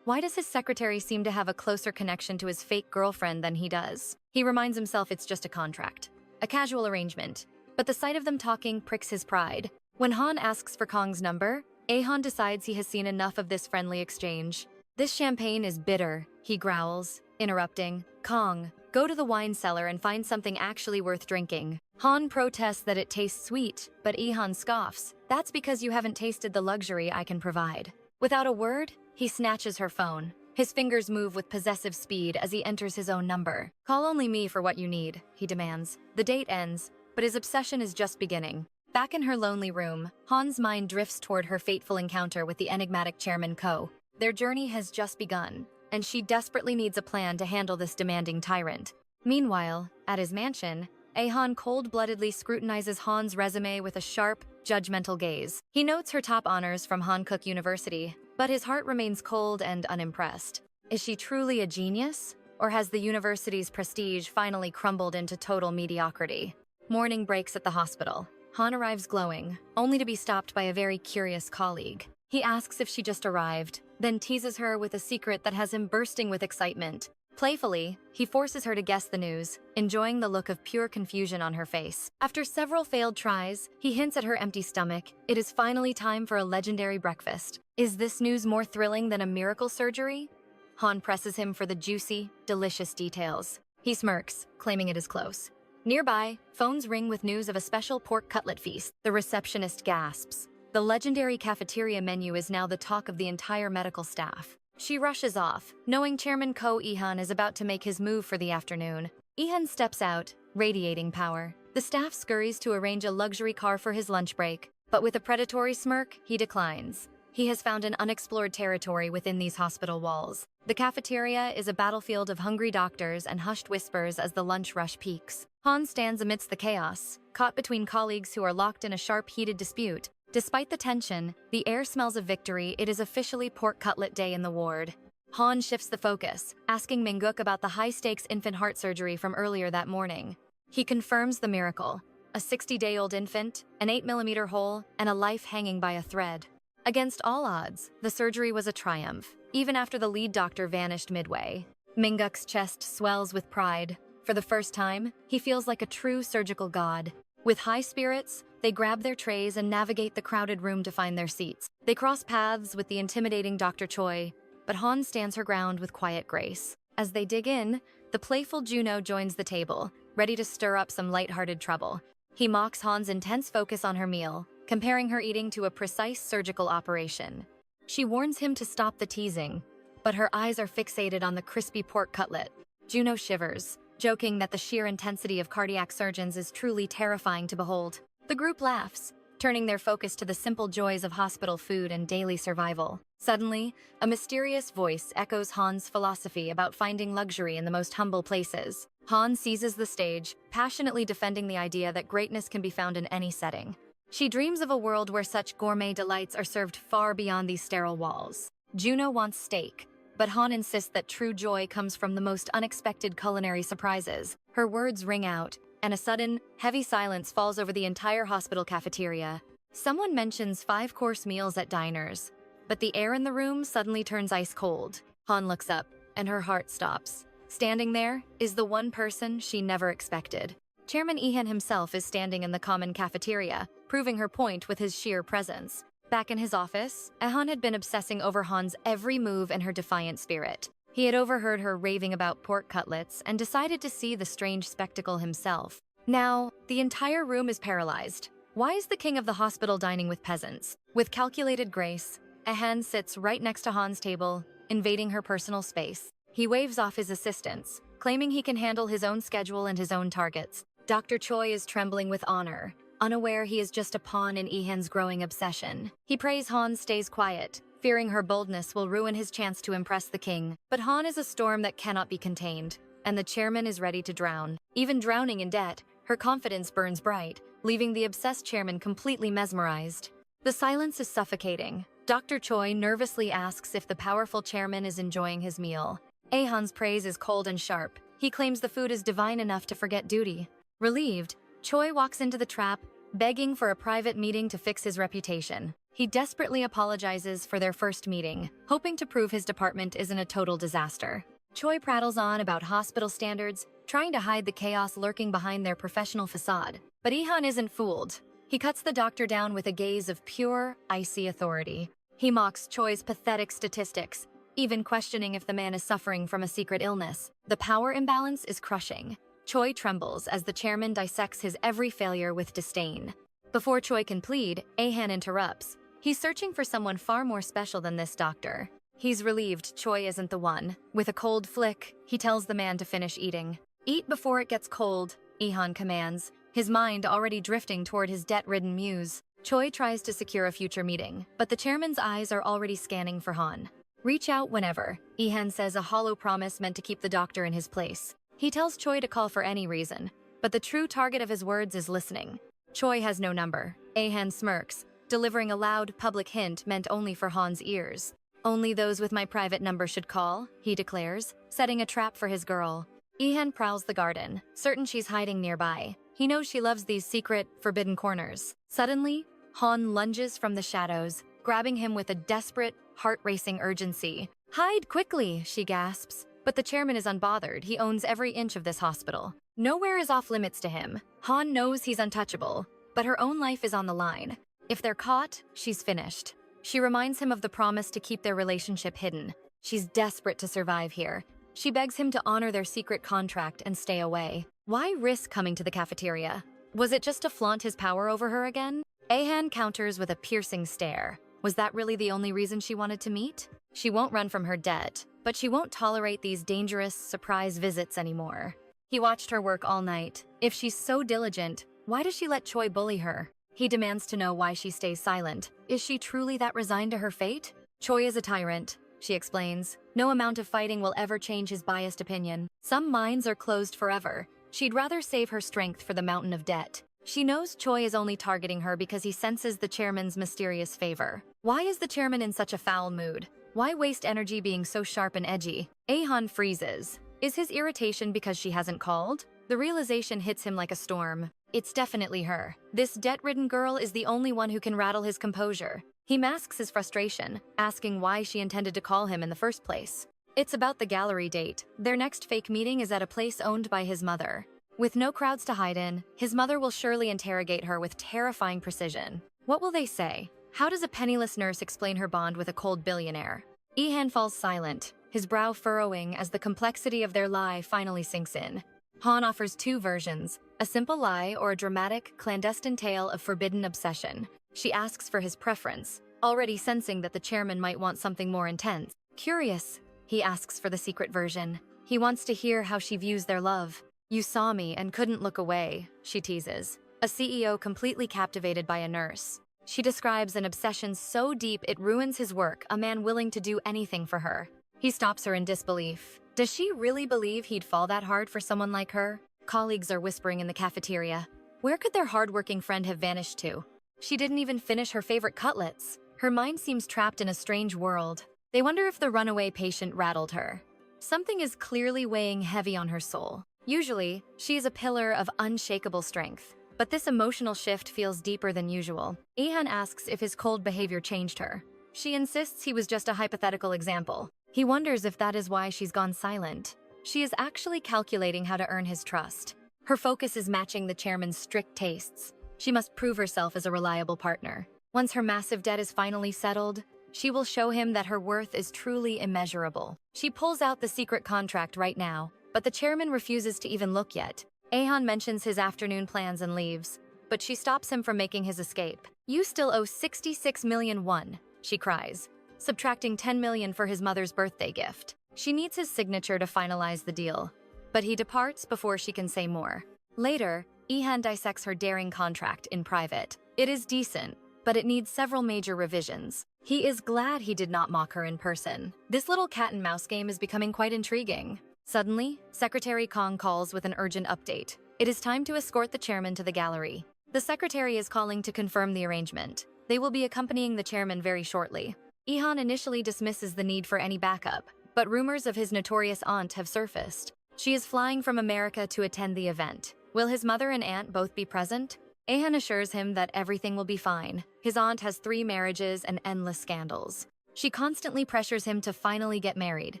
Why does his secretary seem to have a closer connection to his fake girlfriend than he does? He reminds himself it's just a contract, a casual arrangement, but the sight of them talking pricks his pride. When Han asks for Kong's number, Ahan decides he has seen enough of this friendly exchange. This champagne is bitter, he growls, interrupting. Kong, go to the wine cellar and find something actually worth drinking. Han protests that it tastes sweet, but Ihan scoffs. That's because you haven't tasted the luxury I can provide. Without a word, he snatches her phone. His fingers move with possessive speed as he enters his own number. "Call only me for what you need," he demands. The date ends, but his obsession is just beginning. Back in her lonely room, Han's mind drifts toward her fateful encounter with the enigmatic Chairman Ko. Their journey has just begun, and she desperately needs a plan to handle this demanding tyrant. Meanwhile, at his mansion, Han cold-bloodedly scrutinizes Han's resume with a sharp, judgmental gaze. He notes her top honors from Hankook University, but his heart remains cold and unimpressed. Is she truly a genius? Or has the university's prestige finally crumbled into total mediocrity? Morning breaks at the hospital. Han arrives glowing, only to be stopped by a very curious colleague. He asks if she just arrived, then teases her with a secret that has him bursting with excitement. Playfully, he forces her to guess the news, enjoying the look of pure confusion on her face. After several failed tries, he hints at her empty stomach. It is finally time for a legendary breakfast. Is this news more thrilling than a miracle surgery? Han presses him for the juicy, delicious details. He smirks, claiming it is close. Nearby, phones ring with news of a special pork cutlet feast. The receptionist gasps. The legendary cafeteria menu is now the talk of the entire medical staff. She rushes off, knowing Chairman Ko Ihan is about to make his move for the afternoon. Ihan steps out, radiating power. The staff scurries to arrange a luxury car for his lunch break, but with a predatory smirk, he declines. He has found an unexplored territory within these hospital walls. The cafeteria is a battlefield of hungry doctors and hushed whispers as the lunch rush peaks. Han stands amidst the chaos, caught between colleagues who are locked in a sharp, heated dispute. Despite the tension, the air smells of victory. It is officially pork cutlet day in the ward. Han shifts the focus, asking Minguk about the high-stakes infant heart surgery from earlier that morning. He confirms the miracle: a 60-day-old infant, an 8mm hole, and a life hanging by a thread. Against all odds, the surgery was a triumph, even after the lead doctor vanished midway. Minguk's chest swells with pride. For the first time, he feels like a true surgical god. With high spirits, they grab their trays and navigate the crowded room to find their seats. They cross paths with the intimidating Dr. Choi, but Han stands her ground with quiet grace. As they dig in, the playful Juno joins the table, ready to stir up some lighthearted trouble. He mocks Han's intense focus on her meal, comparing her eating to a precise surgical operation. She warns him to stop the teasing, but her eyes are fixated on the crispy pork cutlet. Juno shivers, joking that the sheer intensity of cardiac surgeons is truly terrifying to behold. The group laughs, turning their focus to the simple joys of hospital food and daily survival. Suddenly, a mysterious voice echoes Han's philosophy about finding luxury in the most humble places. Han seizes the stage, passionately defending the idea that greatness can be found in any setting. She dreams of a world where such gourmet delights are served far beyond these sterile walls. Juno wants steak, but Han insists that true joy comes from the most unexpected culinary surprises. Her words ring out, and a sudden, heavy silence falls over the entire hospital cafeteria. Someone mentions 5-course meals at diners, but the air in the room suddenly turns ice cold. Han looks up, and her heart stops. Standing there is the one person she never expected. Chairman Ihan himself is standing in the common cafeteria, proving her point with his sheer presence. Back in his office, Han had been obsessing over Han's every move and her defiant spirit. He had overheard her raving about pork cutlets and decided to see the strange spectacle himself. Now, the entire room is paralyzed. Why is the king of the hospital dining with peasants? With calculated grace, Han sits right next to Han's table, invading her personal space. He waves off his assistants, claiming he can handle his own schedule and his own targets. Dr. Choi is trembling with honor, unaware he is just a pawn in Ihan's growing obsession. He prays Han stays quiet, fearing her boldness will ruin his chance to impress the king. But Han is a storm that cannot be contained, and the chairman is ready to drown. Even drowning in debt, her confidence burns bright, leaving the obsessed chairman completely mesmerized. The silence is suffocating. Dr. Choi nervously asks if the powerful chairman is enjoying his meal. Han's praise is cold and sharp. He claims the food is divine enough to forget duty. Relieved, Choi walks into the trap, begging for a private meeting to fix his reputation. He desperately apologizes for their first meeting, hoping to prove his department isn't a total disaster. Choi prattles on about hospital standards, trying to hide the chaos lurking behind their professional facade. But Han isn't fooled. He cuts the doctor down with a gaze of pure, icy authority. He mocks Choi's pathetic statistics, even questioning if the man is suffering from a secret illness. The power imbalance is crushing. Choi trembles as the chairman dissects his every failure with disdain. Before Choi can plead, Han interrupts. He's searching for someone far more special than this doctor. He's relieved Choi isn't the one. With a cold flick, he tells the man to finish eating. Eat before it gets cold, Ihan commands, his mind already drifting toward his debt-ridden muse. Choi tries to secure a future meeting, but the chairman's eyes are already scanning for Han. Reach out whenever, Ihan says, a hollow promise meant to keep the doctor in his place. He tells Choi to call for any reason, but the true target of his words is listening. Choi has no number. Ihan smirks, delivering a loud, public hint meant only for Han's ears. Only those with my private number should call, he declares, setting a trap for his girl. Ihan prowls the garden, certain she's hiding nearby. He knows she loves these secret, forbidden corners. Suddenly, Han lunges from the shadows, grabbing him with a desperate, heart-racing urgency. Hide quickly, she gasps. But the chairman is unbothered. He owns every inch of this hospital. Nowhere is off limits to him. Han knows he's untouchable, but her own life is on the line. If they're caught, she's finished. She reminds him of the promise to keep their relationship hidden. She's desperate to survive here. She begs him to honor their secret contract and stay away. Why risk coming to the cafeteria? Was it just to flaunt his power over her again? Ihan counters with a piercing stare. Was that really the only reason she wanted to meet? She won't run from her debt, but she won't tolerate these dangerous, surprise visits anymore. He watched her work all night. If she's so diligent, why does she let Choi bully her? He demands to know why she stays silent. Is she truly that resigned to her fate? Choi is a tyrant, she explains. No amount of fighting will ever change his biased opinion. Some minds are closed forever. She'd rather save her strength for the mountain of debt. She knows Choi is only targeting her because he senses the chairman's mysterious favor. Why is the chairman in such a foul mood? Why waste energy being so sharp and edgy? Ihan freezes. Is his irritation because she hasn't called? The realization hits him like a storm. It's definitely her. This debt-ridden girl is the only one who can rattle his composure. He masks his frustration, asking why she intended to call him in the first place. It's about the gallery date. Their next fake meeting is at a place owned by his mother. With no crowds to hide in, his mother will surely interrogate her with terrifying precision. What will they say? How does a penniless nurse explain her bond with a cold billionaire? Ihan falls silent, his brow furrowing as the complexity of their lie finally sinks in. Han offers two versions, a simple lie or a dramatic, clandestine tale of forbidden obsession. She asks for his preference, already sensing that the chairman might want something more intense. Curious, he asks for the secret version. He wants to hear how she views their love. You saw me and couldn't look away, she teases. A CEO completely captivated by a nurse. She describes an obsession so deep it ruins his work, a man willing to do anything for her. He stops her in disbelief. Does she really believe he'd fall that hard for someone like her? Colleagues are whispering in the cafeteria. Where could their hardworking friend have vanished to? She didn't even finish her favorite cutlets. Her mind seems trapped in a strange world. They wonder if the runaway patient rattled her. Something is clearly weighing heavy on her soul. Usually, she is a pillar of unshakable strength. But this emotional shift feels deeper than usual. Ihan asks if his cold behavior changed her. She insists he was just a hypothetical example. He wonders if that is why she's gone silent. She is actually calculating how to earn his trust. Her focus is matching the chairman's strict tastes. She must prove herself as a reliable partner. Once her massive debt is finally settled, she will show him that her worth is truly immeasurable. She pulls out the secret contract right now, but the chairman refuses to even look yet. Ihan mentions his afternoon plans and leaves, but she stops him from making his escape. You still owe 66 million won, she cries, subtracting 10 million for his mother's birthday gift. She needs his signature to finalize the deal, but he departs before she can say more. Later, Ihan dissects her daring contract in private. It is decent, but it needs several major revisions. He is glad he did not mock her in person. This little cat-and-mouse game is becoming quite intriguing. Suddenly, Secretary Kong calls with an urgent update. It is time to escort the chairman to the gallery. The secretary is calling to confirm the arrangement. They will be accompanying the chairman very shortly. Ihan initially dismisses the need for any backup, but rumors of his notorious aunt have surfaced. She is flying from America to attend the event. Will his mother and aunt both be present? Ihan assures him that everything will be fine. His aunt has 3 marriages and endless scandals. She constantly pressures him to finally get married.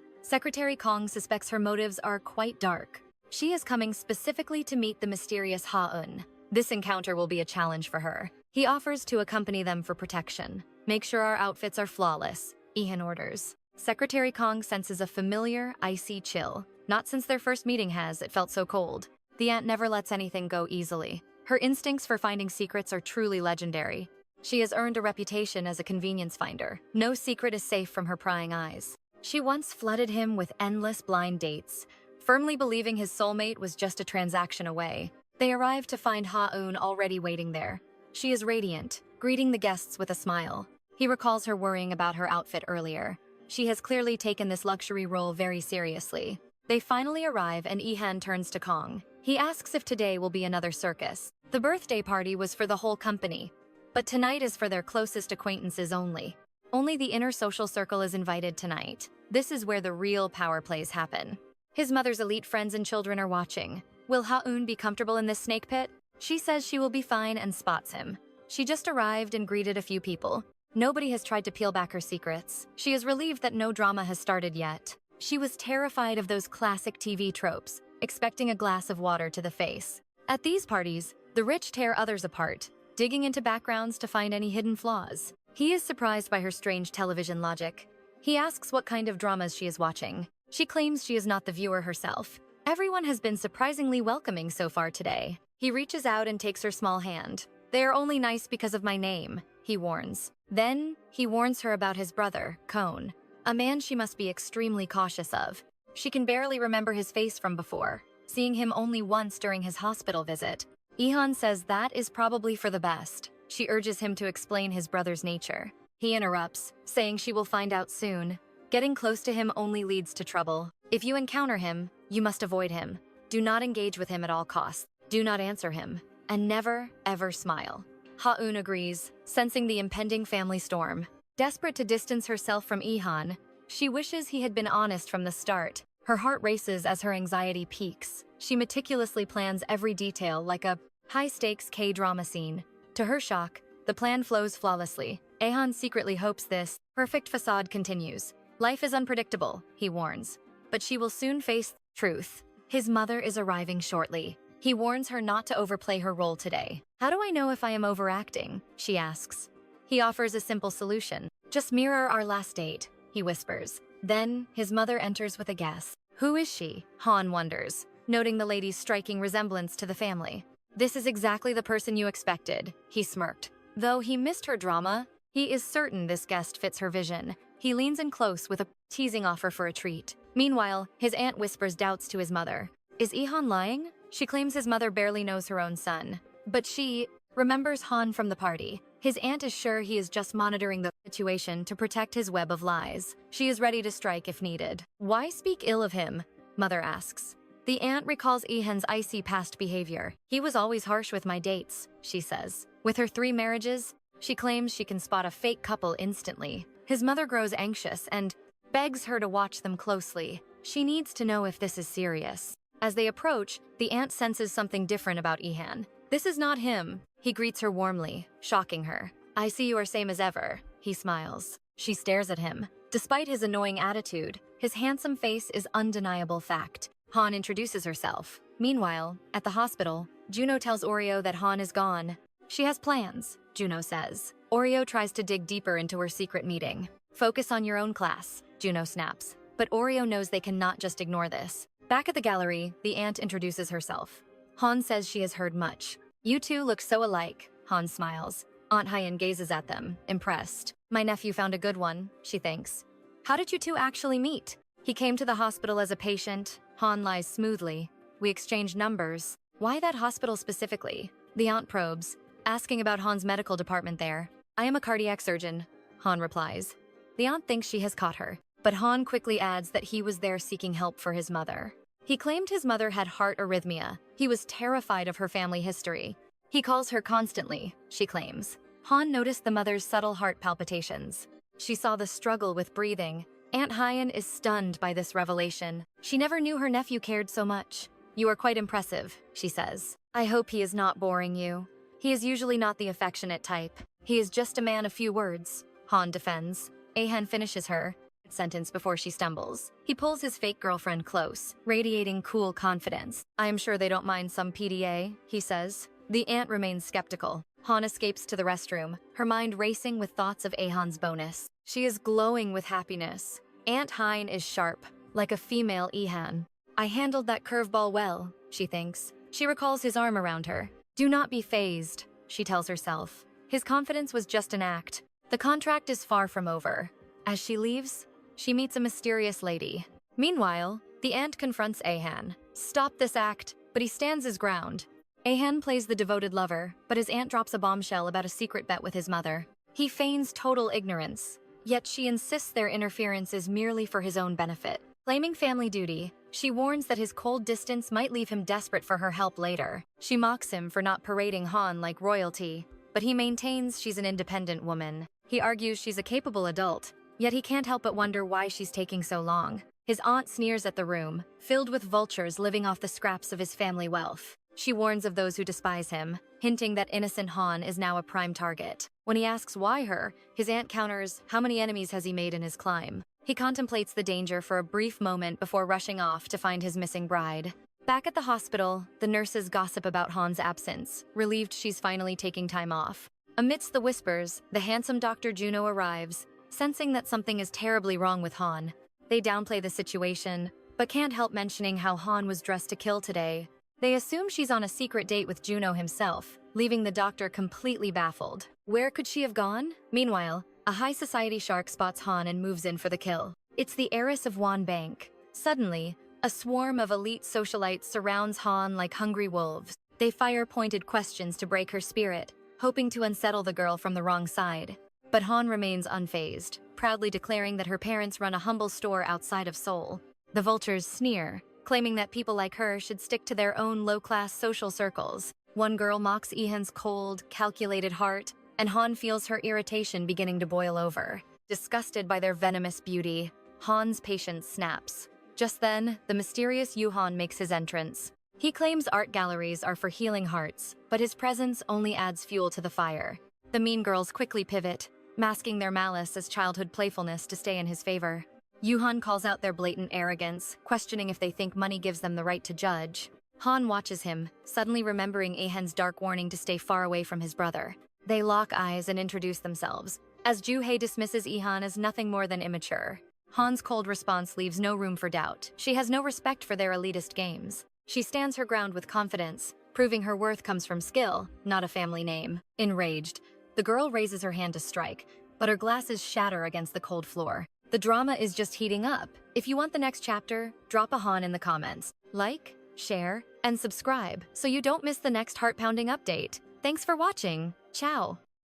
Secretary Kong suspects her motives are quite dark. She is coming specifically to meet the mysterious Ha-eun. This encounter will be a challenge for her. He offers to accompany them for protection. Make sure our outfits are flawless, Ihan orders. Secretary Kong senses a familiar, icy chill. Not since their first meeting has it felt so cold. The aunt never lets anything go easily. Her instincts for finding secrets are truly legendary. She has earned a reputation as a convenience finder. No secret is safe from her prying eyes. She once flooded him with endless blind dates, firmly believing his soulmate was just a transaction away. They arrive to find Ha-eun already waiting there. She is radiant, greeting the guests with a smile. He recalls her worrying about her outfit earlier. She has clearly taken this luxury role very seriously. They finally arrive and Ihan turns to Kong. He asks if today will be another circus. The birthday party was for the whole company, but tonight is for their closest acquaintances only. Only the inner social circle is invited tonight. This is where the real power plays happen. His mother's elite friends and children are watching. Will Ha-eun be comfortable in this snake pit? She says she will be fine and spots him. She just arrived and greeted a few people. Nobody has tried to peel back her secrets. She is relieved that no drama has started yet. She was terrified of those classic TV tropes, expecting a glass of water to the face. At these parties, the rich tear others apart, digging into backgrounds to find any hidden flaws. He is surprised by her strange television logic. He asks what kind of dramas she is watching. She claims she is not the viewer herself. Everyone has been surprisingly welcoming so far today. He reaches out and takes her small hand. They are only nice because of my name, he warns. Then, he warns her about his brother, Kon, a man she must be extremely cautious of. She can barely remember his face from before, seeing him only once during his hospital visit. Ihan says that is probably for the best. She urges him to explain his brother's nature. He interrupts, saying she will find out soon. Getting close to him only leads to trouble. If you encounter him, you must avoid him. Do not engage with him at all costs. Do not answer him. And never, ever smile. Ha-eun agrees, sensing the impending family storm. Desperate to distance herself from Ihan, she wishes he had been honest from the start. Her heart races as her anxiety peaks. She meticulously plans every detail like a high-stakes K-drama scene. To her shock, the plan flows flawlessly. Ihan secretly hopes this perfect facade continues. Life is unpredictable, he warns, but she will soon face truth. His mother is arriving shortly. He warns her not to overplay her role today. How do I know if I am overacting? She asks. He offers a simple solution. Just mirror our last date, he whispers. Then, his mother enters with a guess. Who is she? Han wonders, noting the lady's striking resemblance to the family. This is exactly the person you expected, he smirked. Though he missed her drama, he is certain this guest fits her vision. He leans in close with a teasing offer for a treat. Meanwhile, his aunt whispers doubts to his mother. Is Ihan lying? She claims his mother barely knows her own son. But she remembers Han from the party. His aunt is sure he is just monitoring the situation to protect his web of lies. She is ready to strike if needed. Why speak ill of him? Mother asks. The aunt recalls Ihan's icy past behavior. He was always harsh with my dates, she says. With her 3 marriages, she claims she can spot a fake couple instantly. His mother grows anxious and begs her to watch them closely. She needs to know if this is serious. As they approach, the aunt senses something different about Ihan. This is not him. He greets her warmly, shocking her. I see you are same as ever, he smiles. She stares at him. Despite his annoying attitude, his handsome face is undeniable fact. Han introduces herself. Meanwhile, at the hospital, Juno tells Oreo that Han is gone. She has plans, Juno says. Oreo tries to dig deeper into her secret meeting. Focus on your own class, Juno snaps. But Oreo knows they cannot just ignore this. Back at the gallery, the aunt introduces herself. Han says she has heard much. You two look so alike, Han smiles. Aunt Hyen gazes at them, impressed. My nephew found a good one, she thinks. How did you two actually meet? He came to the hospital as a patient. Han lies smoothly. We exchanged numbers. Why that hospital specifically? The aunt probes, asking about Han's medical department there. I am a cardiac surgeon, Han replies. The aunt thinks she has caught her, but Han quickly adds that he was there seeking help for his mother. He claimed his mother had heart arrhythmia. He was terrified of her family history. He calls her constantly, she claims. Han noticed the mother's subtle heart palpitations. She saw the struggle with breathing. Aunt Hyen is stunned by this revelation. She never knew her nephew cared so much. You are quite impressive, she says. I hope he is not boring you. He is usually not the affectionate type. He is just a man of few words, Han defends. Ahan finishes her sentence before she stumbles. He pulls his fake girlfriend close, radiating cool confidence. I am sure they don't mind some PDA, he says. The aunt remains skeptical. Han escapes to the restroom, her mind racing with thoughts of Ahan's bonus. She is glowing with happiness. Aunt Hyen is sharp, like a female Ihan. I handled that curveball well, she thinks. She recalls his arm around her. Do not be fazed, she tells herself. His confidence was just an act. The contract is far from over. As she leaves, she meets a mysterious lady. Meanwhile, the aunt confronts Ahan. Stop this act, but he stands his ground. Ahan plays the devoted lover, but his aunt drops a bombshell about a secret bet with his mother. He feigns total ignorance, yet she insists their interference is merely for his own benefit. Claiming family duty, she warns that his cold distance might leave him desperate for her help later. She mocks him for not parading Han like royalty, but he maintains she's an independent woman. He argues she's a capable adult, yet he can't help but wonder why she's taking so long. His aunt sneers at the room, filled with vultures living off the scraps of his family wealth. She warns of those who despise him, hinting that innocent Han is now a prime target. When he asks why her, his aunt counters, how many enemies has he made in his climb? He contemplates the danger for a brief moment before rushing off to find his missing bride. Back at the hospital, the nurses gossip about Han's absence, relieved she's finally taking time off. Amidst the whispers, the handsome Dr. Juno arrives, sensing that something is terribly wrong with Han. They downplay the situation, but can't help mentioning how Han was dressed to kill today. They assume she's on a secret date with Juno himself, leaving the doctor completely baffled. Where could she have gone? Meanwhile, a high society shark spots Han and moves in for the kill. It's the heiress of Wan Bank. Suddenly, a swarm of elite socialites surrounds Han like hungry wolves. They fire pointed questions to break her spirit, hoping to unsettle the girl from the wrong side. But Han remains unfazed, proudly declaring that her parents run a humble store outside of Seoul. The vultures sneer, claiming that people like her should stick to their own low-class social circles. One girl mocks Ehan's cold, calculated heart, and Han feels her irritation beginning to boil over. Disgusted by their venomous beauty, Han's patience snaps. Just then, the mysterious Yuhan makes his entrance. He claims art galleries are for healing hearts, but his presence only adds fuel to the fire. The mean girls quickly pivot, masking their malice as childhood playfulness to stay in his favor. Yuhan calls out their blatant arrogance, questioning if they think money gives them the right to judge. Han watches him, suddenly remembering Ahan's dark warning to stay far away from his brother. They lock eyes and introduce themselves, as Ju-hye dismisses Ehan as nothing more than immature. Han's cold response leaves no room for doubt. She has no respect for their elitist games. She stands her ground with confidence, proving her worth comes from skill, not a family name. Enraged, the girl raises her hand to strike, but her glasses shatter against the cold floor. The drama is just heating up. If you want the next chapter, drop a Han in the comments. Like, share, and subscribe so you don't miss the next heart-pounding update. Thanks for watching. Ciao.